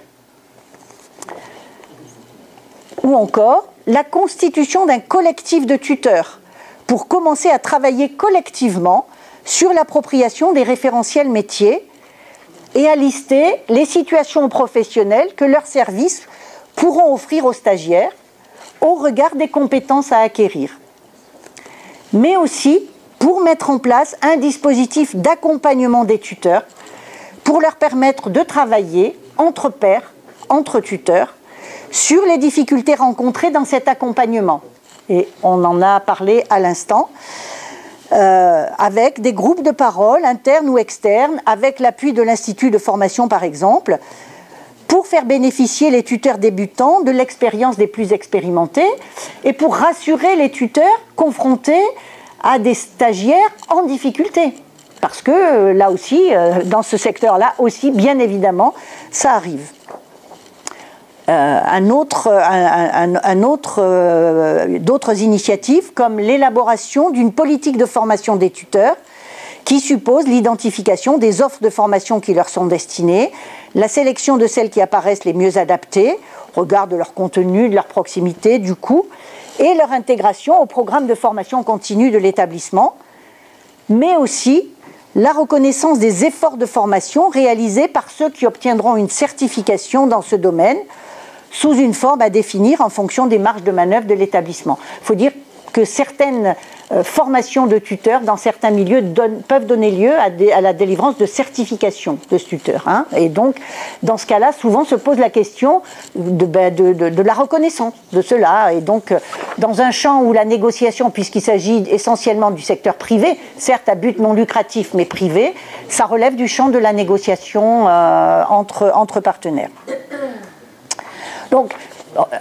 Ou encore, la constitution d'un collectif de tuteurs pour commencer à travailler collectivement sur l'appropriation des référentiels métiers et à lister les situations professionnelles que leurs services pourront offrir aux stagiaires au regard des compétences à acquérir. Mais aussi pour mettre en place un dispositif d'accompagnement des tuteurs pour leur permettre de travailler entre pairs, entre tuteurs, sur les difficultés rencontrées dans cet accompagnement. Et on en a parlé à l'instant, avec des groupes de parole internes ou externes, avec l'appui de l'Institut de formation par exemple, pour faire bénéficier les tuteurs débutants de l'expérience des plus expérimentés et pour rassurer les tuteurs confrontés à des stagiaires en difficulté. Parce que là aussi, dans ce secteur-là aussi, bien évidemment, ça arrive. D'autres initiatives comme l'élaboration d'une politique de formation des tuteurs qui suppose l'identification des offres de formation qui leur sont destinées, la sélection de celles qui apparaissent les mieux adaptées, au regard de leur contenu, de leur proximité, du coût, et leur intégration au programme de formation continue de l'établissement, mais aussi la reconnaissance des efforts de formation réalisés par ceux qui obtiendront une certification dans ce domaine, sous une forme à définir en fonction des marges de manœuvre de l'établissement. Il faut dire que certaines formations de tuteurs dans certains milieux peuvent donner lieu à la délivrance de certifications de tuteurs. Hein. Et donc, dans ce cas-là, souvent se pose la question de la reconnaissance de cela. Et donc, dans un champ où la négociation, puisqu'il s'agit essentiellement du secteur privé, certes à but non lucratif, mais privé, ça relève du champ de la négociation entre partenaires. Donc,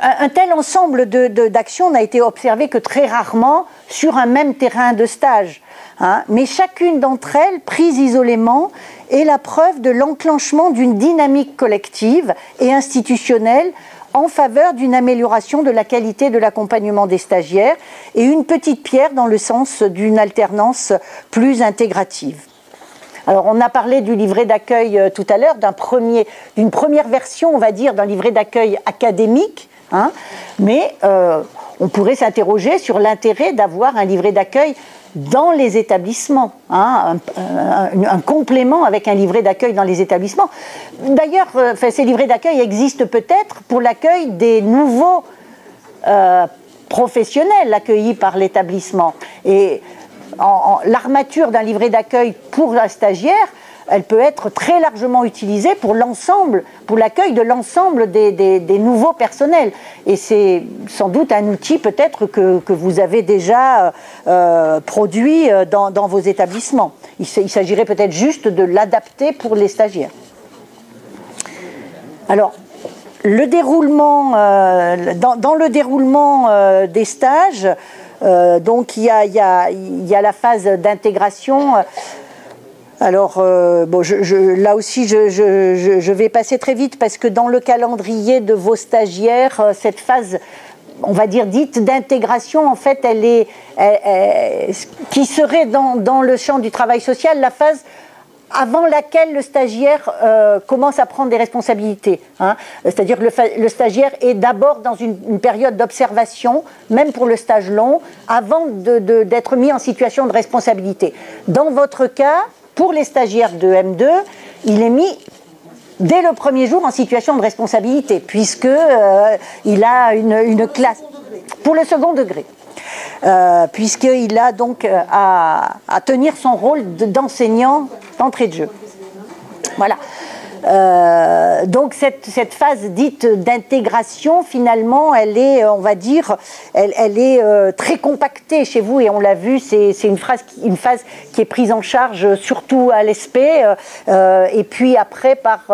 un tel ensemble d'actions n'a été observé que très rarement sur un même terrain de stage. Hein, mais chacune d'entre elles, prise isolément, est la preuve de l'enclenchement d'une dynamique collective et institutionnelle en faveur d'une amélioration de la qualité de l'accompagnement des stagiaires et une petite pierre dans le sens d'une alternance plus intégrative. Alors, on a parlé du livret d'accueil tout à l'heure, d'une première version, on va dire, d'un livret d'accueil académique, hein, mais on pourrait s'interroger sur l'intérêt d'avoir un livret d'accueil dans les établissements, hein, un complément avec un livret d'accueil dans les établissements. D'ailleurs, ces livrets d'accueil existent peut-être pour l'accueil des nouveaux professionnels accueillis par l'établissement. Et l'armature d'un livret d'accueil pour un stagiaire, elle peut être très largement utilisée pour l'accueil de l'ensemble des nouveaux personnels. Et c'est sans doute un outil peut-être que vous avez déjà produit dans vos établissements. Il s'agirait peut-être juste de l'adapter pour les stagiaires. Alors, le déroulement, dans le déroulement des stages, donc il y a la phase d'intégration. Alors, là aussi, je vais passer très vite parce que dans le calendrier de vos stagiaires, cette phase, on va dire dite d'intégration, en fait, qui serait dans le champ du travail social, la phase avant laquelle le stagiaire commence à prendre des responsabilités. Hein. C'est-à-dire que le stagiaire est d'abord dans une période d'observation, même pour le stage long, avant d'être mis en situation de responsabilité. Dans votre cas, pour les stagiaires de M2, il est mis dès le premier jour en situation de responsabilité, puisqu'il a une classe pour le second degré. Puisqu'il a donc à tenir son rôle d'enseignant d'entrée de jeu. Voilà. Donc cette phase dite d'intégration, finalement, elle est, on va dire, elle est très compactée chez vous, et on l'a vu, c'est une phase qui est prise en charge surtout à l'ESP, et puis après par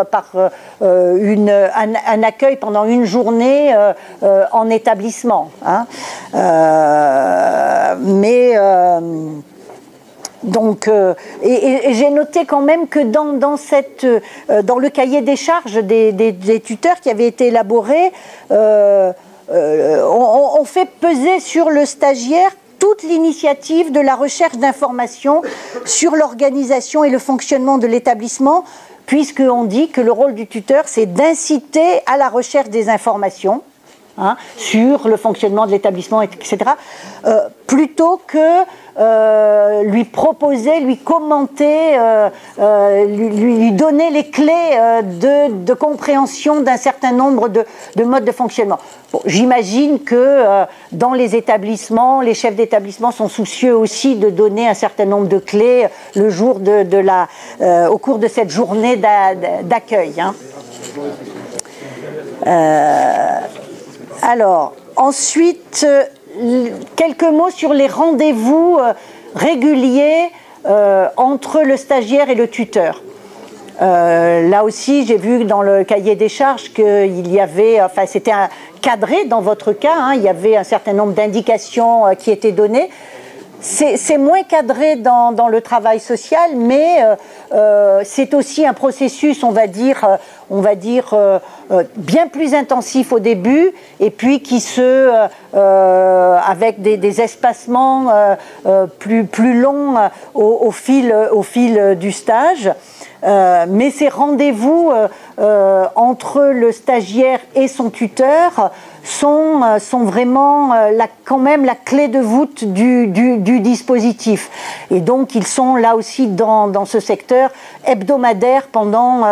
un accueil pendant une journée en établissement. Hein. Donc, et j'ai noté quand même que dans le cahier des charges des tuteurs qui avait été élaboré, on fait peser sur le stagiaire toute l'initiative de la recherche d'informations sur l'organisation et le fonctionnement de l'établissement, puisqu'on dit que le rôle du tuteur, c'est d'inciter à la recherche des informations sur le fonctionnement de l'établissement, etc., plutôt que lui proposer, lui commenter, lui donner les clés de compréhension d'un certain nombre de modes de fonctionnement. Bon, j'imagine que dans les établissements, les chefs d'établissement sont soucieux aussi de donner un certain nombre de clés le jour au cours de cette journée d'accueil. Alors, ensuite, quelques mots sur les rendez-vous réguliers entre le stagiaire et le tuteur. Là aussi, j'ai vu dans le cahier des charges qu'il y avait, enfin c'était cadré dans votre cas, il y avait un certain nombre d'indications qui étaient données. C'est moins cadré dans le travail social, mais c'est aussi un processus, on va dire bien plus intensif au début, et puis qui avec des espacements plus longs au fil du stage. Mais ces rendez-vous entre le stagiaire et son tuteur sont vraiment quand même la clé de voûte du dispositif. Et donc ils sont là aussi dans ce secteur hebdomadaire pendant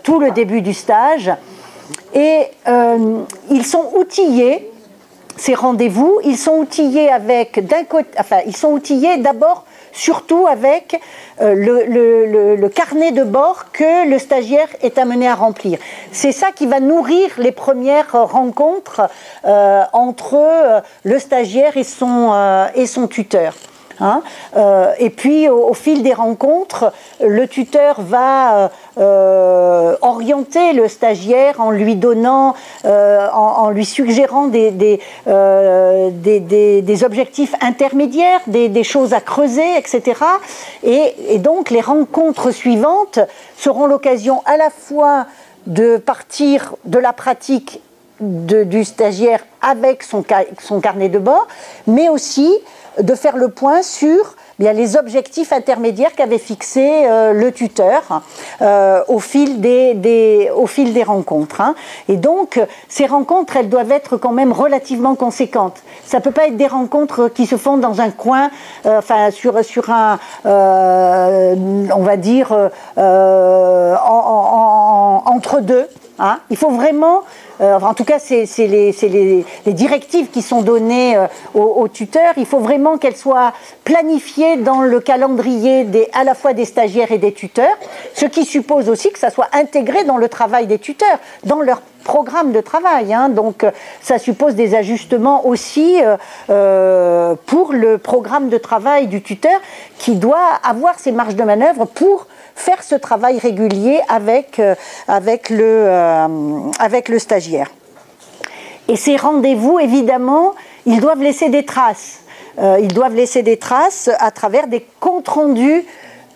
tout le début du stage. Et ils sont outillés, ces rendez-vous, ils sont outillés d'abord surtout avec le carnet de bord que le stagiaire est amené à remplir. C'est ça qui va nourrir les premières rencontres entre le stagiaire et son tuteur. Et puis au fil des rencontres, le tuteur va orienter le stagiaire en lui donnant, en lui suggérant des objectifs intermédiaires, des choses à creuser, etc. Et donc les rencontres suivantes seront l'occasion à la fois de partir de la pratique du stagiaire avec son carnet de bord, mais aussi de faire le point sur les objectifs intermédiaires qu'avait fixés le tuteur au fil des rencontres. Et donc, ces rencontres, elles doivent être quand même relativement conséquentes. Ça ne peut pas être des rencontres qui se font dans un coin, sur un, on va dire, entre deux. Il faut vraiment... en tout cas, c'est les directives qui sont données aux tuteurs. Il faut vraiment qu'elles soient planifiées dans le calendrier à la fois des stagiaires et des tuteurs, ce qui suppose aussi que ça soit intégré dans le travail des tuteurs, dans leur programme de travail. Donc, ça suppose des ajustements aussi pour le programme de travail du tuteur qui doit avoir ses marges de manœuvre pour faire ce travail régulier avec le stagiaire. Et ces rendez-vous, évidemment, ils doivent laisser des traces. Ils doivent laisser des traces à travers des comptes rendus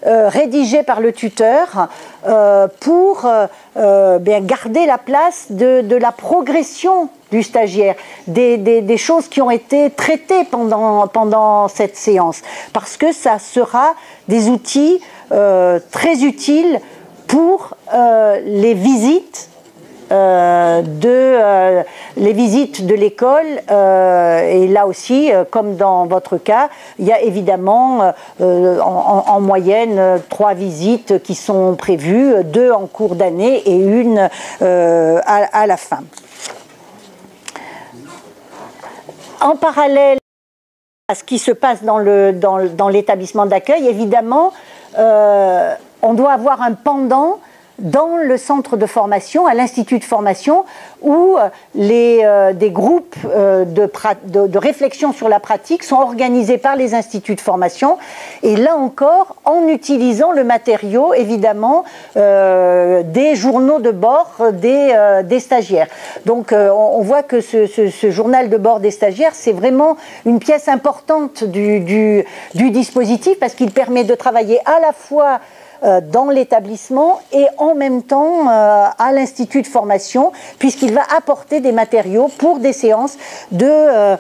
rédigés par le tuteur pour garder la place de la progression du stagiaire, des choses qui ont été traitées pendant cette séance, parce que ça sera des outils très utiles pour les visites de l'école, et là aussi, comme dans votre cas, il y a évidemment en moyenne 3 visites qui sont prévues, 2 en cours d'année et 1 à la fin. En parallèle à ce qui se passe dans l'établissement d'accueil, évidemment, on doit avoir un pendant dans le centre de formation, à l'institut de formation, où des groupes de réflexion sur la pratique sont organisés par les instituts de formation, et là encore, en utilisant le matériau, évidemment, des journaux de bord des stagiaires. Donc, on voit que ce journal de bord des stagiaires, c'est vraiment une pièce importante du dispositif, parce qu'il permet de travailler à la fois dans l'établissement et en même temps à l'institut de formation, puisqu'il va apporter des matériaux pour des séances de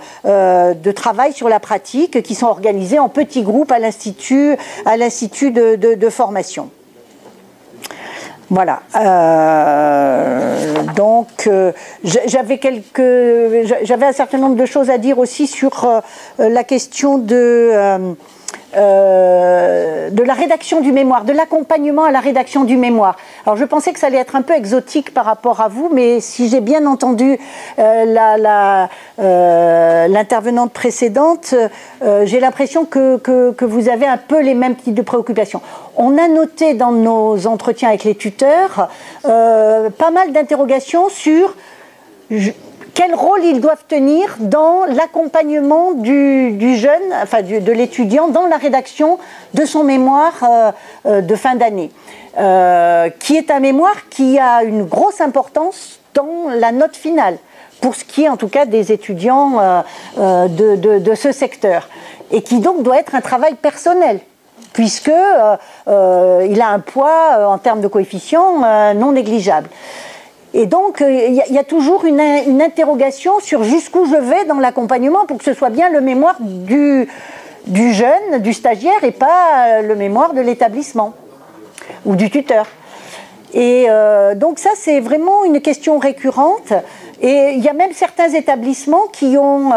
travail sur la pratique qui sont organisées en petits groupes à l'institut de formation. Voilà. Donc, j'avais un certain nombre de choses à dire aussi sur la question de la rédaction du mémoire, de l'accompagnement à la rédaction du mémoire. Alors je pensais que ça allait être un peu exotique par rapport à vous, mais si j'ai bien entendu l'intervenante précédente, j'ai l'impression que vous avez un peu les mêmes types de préoccupations. On a noté dans nos entretiens avec les tuteurs pas mal d'interrogations sur quel rôle ils doivent tenir dans l'accompagnement du jeune, enfin de l'étudiant, dans la rédaction de son mémoire de fin d'année, qui est un mémoire qui a une grosse importance dans la note finale, pour ce qui est en tout cas des étudiants de ce secteur, et qui donc doit être un travail personnel, puisque il a un poids en termes de coefficient non négligeable. Et donc, il y a toujours une interrogation sur jusqu'où je vais dans l'accompagnement pour que ce soit bien le mémoire du jeune, du stagiaire, et pas le mémoire de l'établissement ou du tuteur. Et donc ça, c'est vraiment une question récurrente. Et il y a même certains établissements qui ont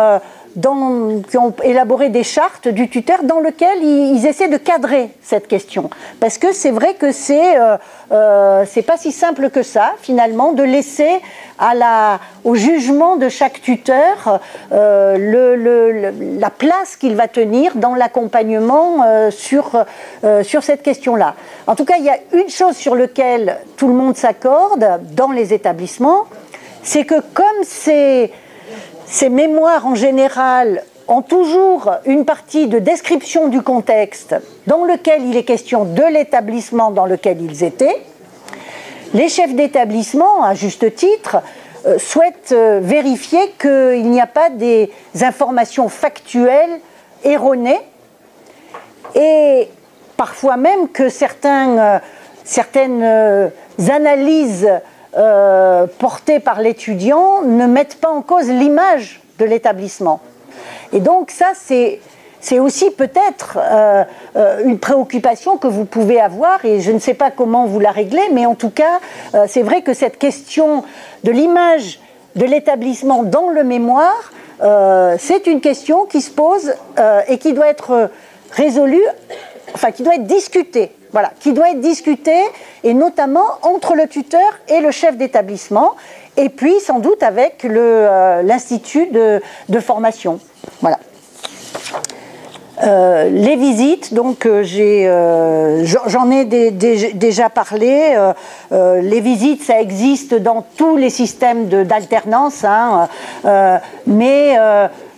élaboré des chartes du tuteur dans lesquelles ils essaient de cadrer cette question. Parce que c'est vrai que c'est pas si simple que ça, finalement, de laisser au jugement de chaque tuteur la place qu'il va tenir dans l'accompagnement sur cette question-là. En tout cas, il y a une chose sur laquelle tout le monde s'accorde dans les établissements, c'est que comme ces mémoires en général ont toujours une partie de description du contexte dans lequel il est question de l'établissement dans lequel ils étaient, les chefs d'établissement, à juste titre, souhaitent vérifier qu'il n'y a pas des informations factuelles erronées et parfois même que certaines analyses portées par l'étudiant ne mettent pas en cause l'image de l'établissement. Et donc ça, c'est aussi peut-être une préoccupation que vous pouvez avoir, et je ne sais pas comment vous la réglez, mais en tout cas, c'est vrai que cette question de l'image de l'établissement dans le mémoire, c'est une question qui se pose et qui doit être résolue, enfin qui doit être discutée. Voilà, qui doit être discuté, et notamment entre le tuteur et le chef d'établissement, et puis sans doute avec l'institut de formation. Voilà. Les visites, donc j'en ai déjà parlé. Les visites, ça existe dans tous les systèmes d'alternance, hein, mais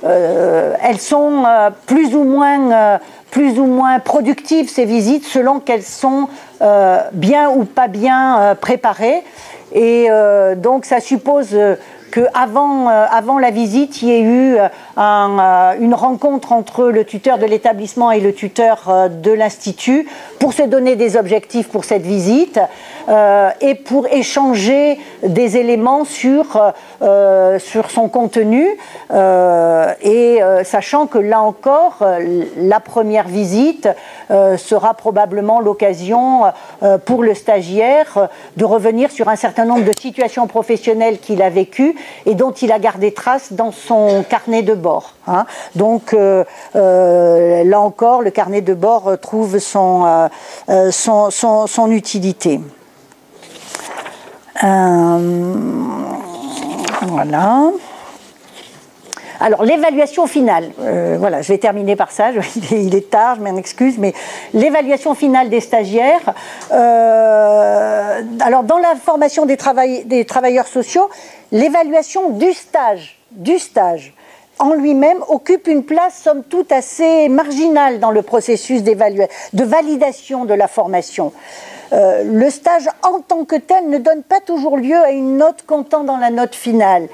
elles sont plus ou moins productives, ces visites, selon qu'elles sont bien ou pas bien préparées. Et donc ça suppose qu'avant la visite, il y ait eu une rencontre entre le tuteur de l'établissement et le tuteur de l'institut pour se donner des objectifs pour cette visite et pour échanger des éléments sur son contenu, sachant que là encore, la première visite sera probablement l'occasion pour le stagiaire de revenir sur un certain nombre de situations professionnelles qu'il a vécues et dont il a gardé trace dans son carnet de bord. Hein. Donc là encore, le carnet de bord trouve son utilité. Voilà. Alors, l'évaluation finale, voilà, je vais terminer par ça, il est tard, je m'en excuse, mais l'évaluation finale des stagiaires, alors dans la formation des travailleurs sociaux, l'évaluation du stage en lui-même occupe une place somme toute assez marginale dans le processus de validation de la formation. Le stage en tant que tel ne donne pas toujours lieu à une note comptant dans la note finale.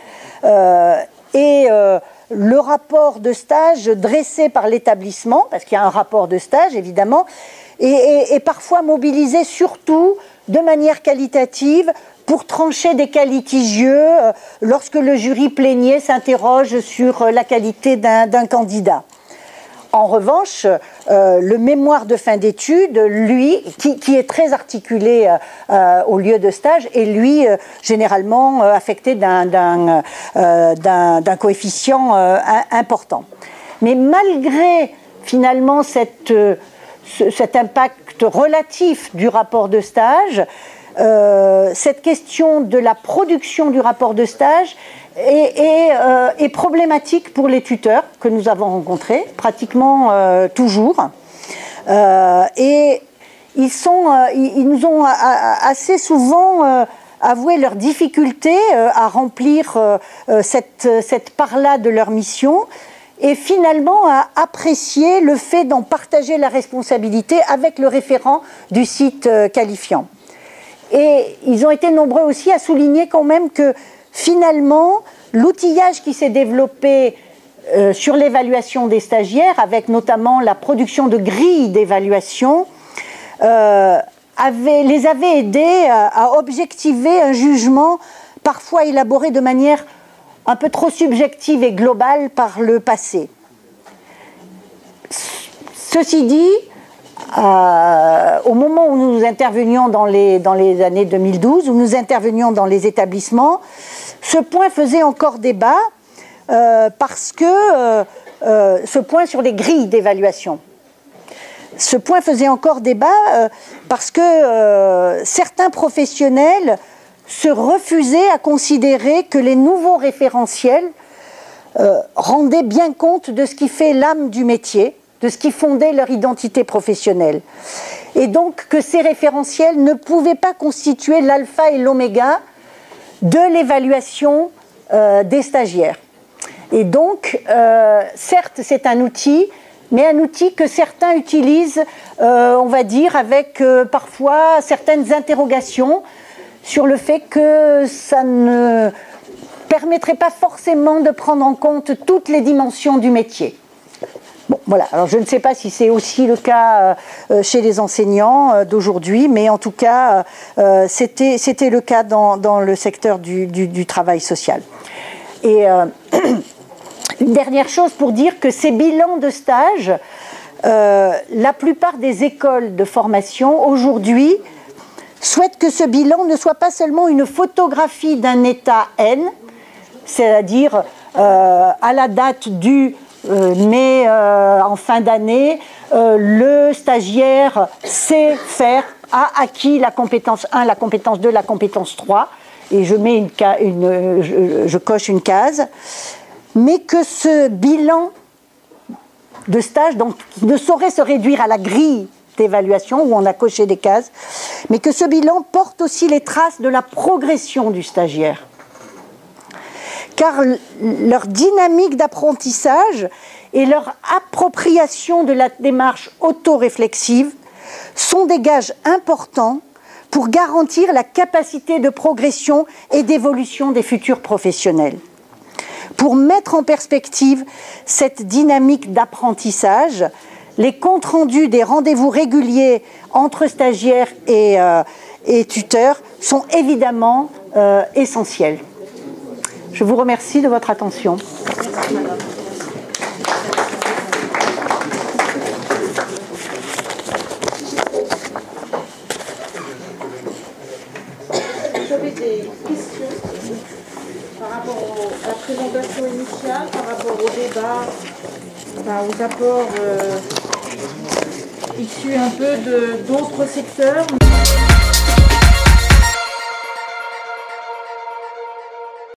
Le rapport de stage dressé par l'établissement, parce qu'il y a un rapport de stage évidemment, et parfois mobilisés surtout de manière qualitative pour trancher des cas litigieux lorsque le jury plénier s'interroge sur la qualité d'un candidat. En revanche, le mémoire de fin d'études, lui, qui est très articulé au lieu de stage, est lui généralement affecté d'un coefficient important. Mais malgré finalement cet impact relatif du rapport de stage, cette question de la production du rapport de stage est problématique pour les tuteurs que nous avons rencontrés, pratiquement toujours. Et ils nous ont assez souvent avoué leur difficulté à remplir cette part-là de leur mission, et finalement à apprécier le fait d'en partager la responsabilité avec le référent du site qualifiant. Et ils ont été nombreux aussi à souligner quand même que finalement, l'outillage qui s'est développé sur l'évaluation des stagiaires, avec notamment la production de grilles d'évaluation, les avait aidés à objectiver un jugement parfois élaboré de manière un peu trop subjective et globale par le passé. Ceci dit, au moment où nous intervenions dans les années 2012, où nous intervenions dans les établissements, ce point faisait encore débat parce que ce point sur les grilles d'évaluation. Ce point faisait encore débat parce que certains professionnels se refusaient à considérer que les nouveaux référentiels rendaient bien compte de ce qui fait l'âme du métier, de ce qui fondait leur identité professionnelle. Et donc que ces référentiels ne pouvaient pas constituer l'alpha et l'oméga de l'évaluation des stagiaires. Et donc, certes, c'est un outil, mais un outil que certains utilisent, on va dire, avec parfois certaines interrogations sur le fait que ça ne permettrait pas forcément de prendre en compte toutes les dimensions du métier. Bon, voilà. Alors, je ne sais pas si c'est aussi le cas chez les enseignants d'aujourd'hui, mais en tout cas, c'était le cas dans le secteur du travail social. Et une dernière chose pour dire que ces bilans de stage, la plupart des écoles de formation aujourd'hui souhaitent que ce bilan ne soit pas seulement une photographie d'un état N, c'est-à-dire à la date du mais en fin d'année, le stagiaire sait faire, a acquis la compétence 1, la compétence 2, la compétence 3, et je coche une case, mais que ce bilan de stage, donc, ne saurait se réduire à la grille d'évaluation où on a coché des cases, mais que ce bilan porte aussi les traces de la progression du stagiaire. Car leur dynamique d'apprentissage et leur appropriation de la démarche autoréflexive sont des gages importants pour garantir la capacité de progression et d'évolution des futurs professionnels. Pour mettre en perspective cette dynamique d'apprentissage, les comptes rendus des rendez-vous réguliers entre stagiaires et tuteurs sont évidemment essentiels. Je vous remercie de votre attention. Merci, madame. Vous avez des questions par rapport à la présentation initiale, par rapport au débat, aux apports issus un peu d'autres secteurs?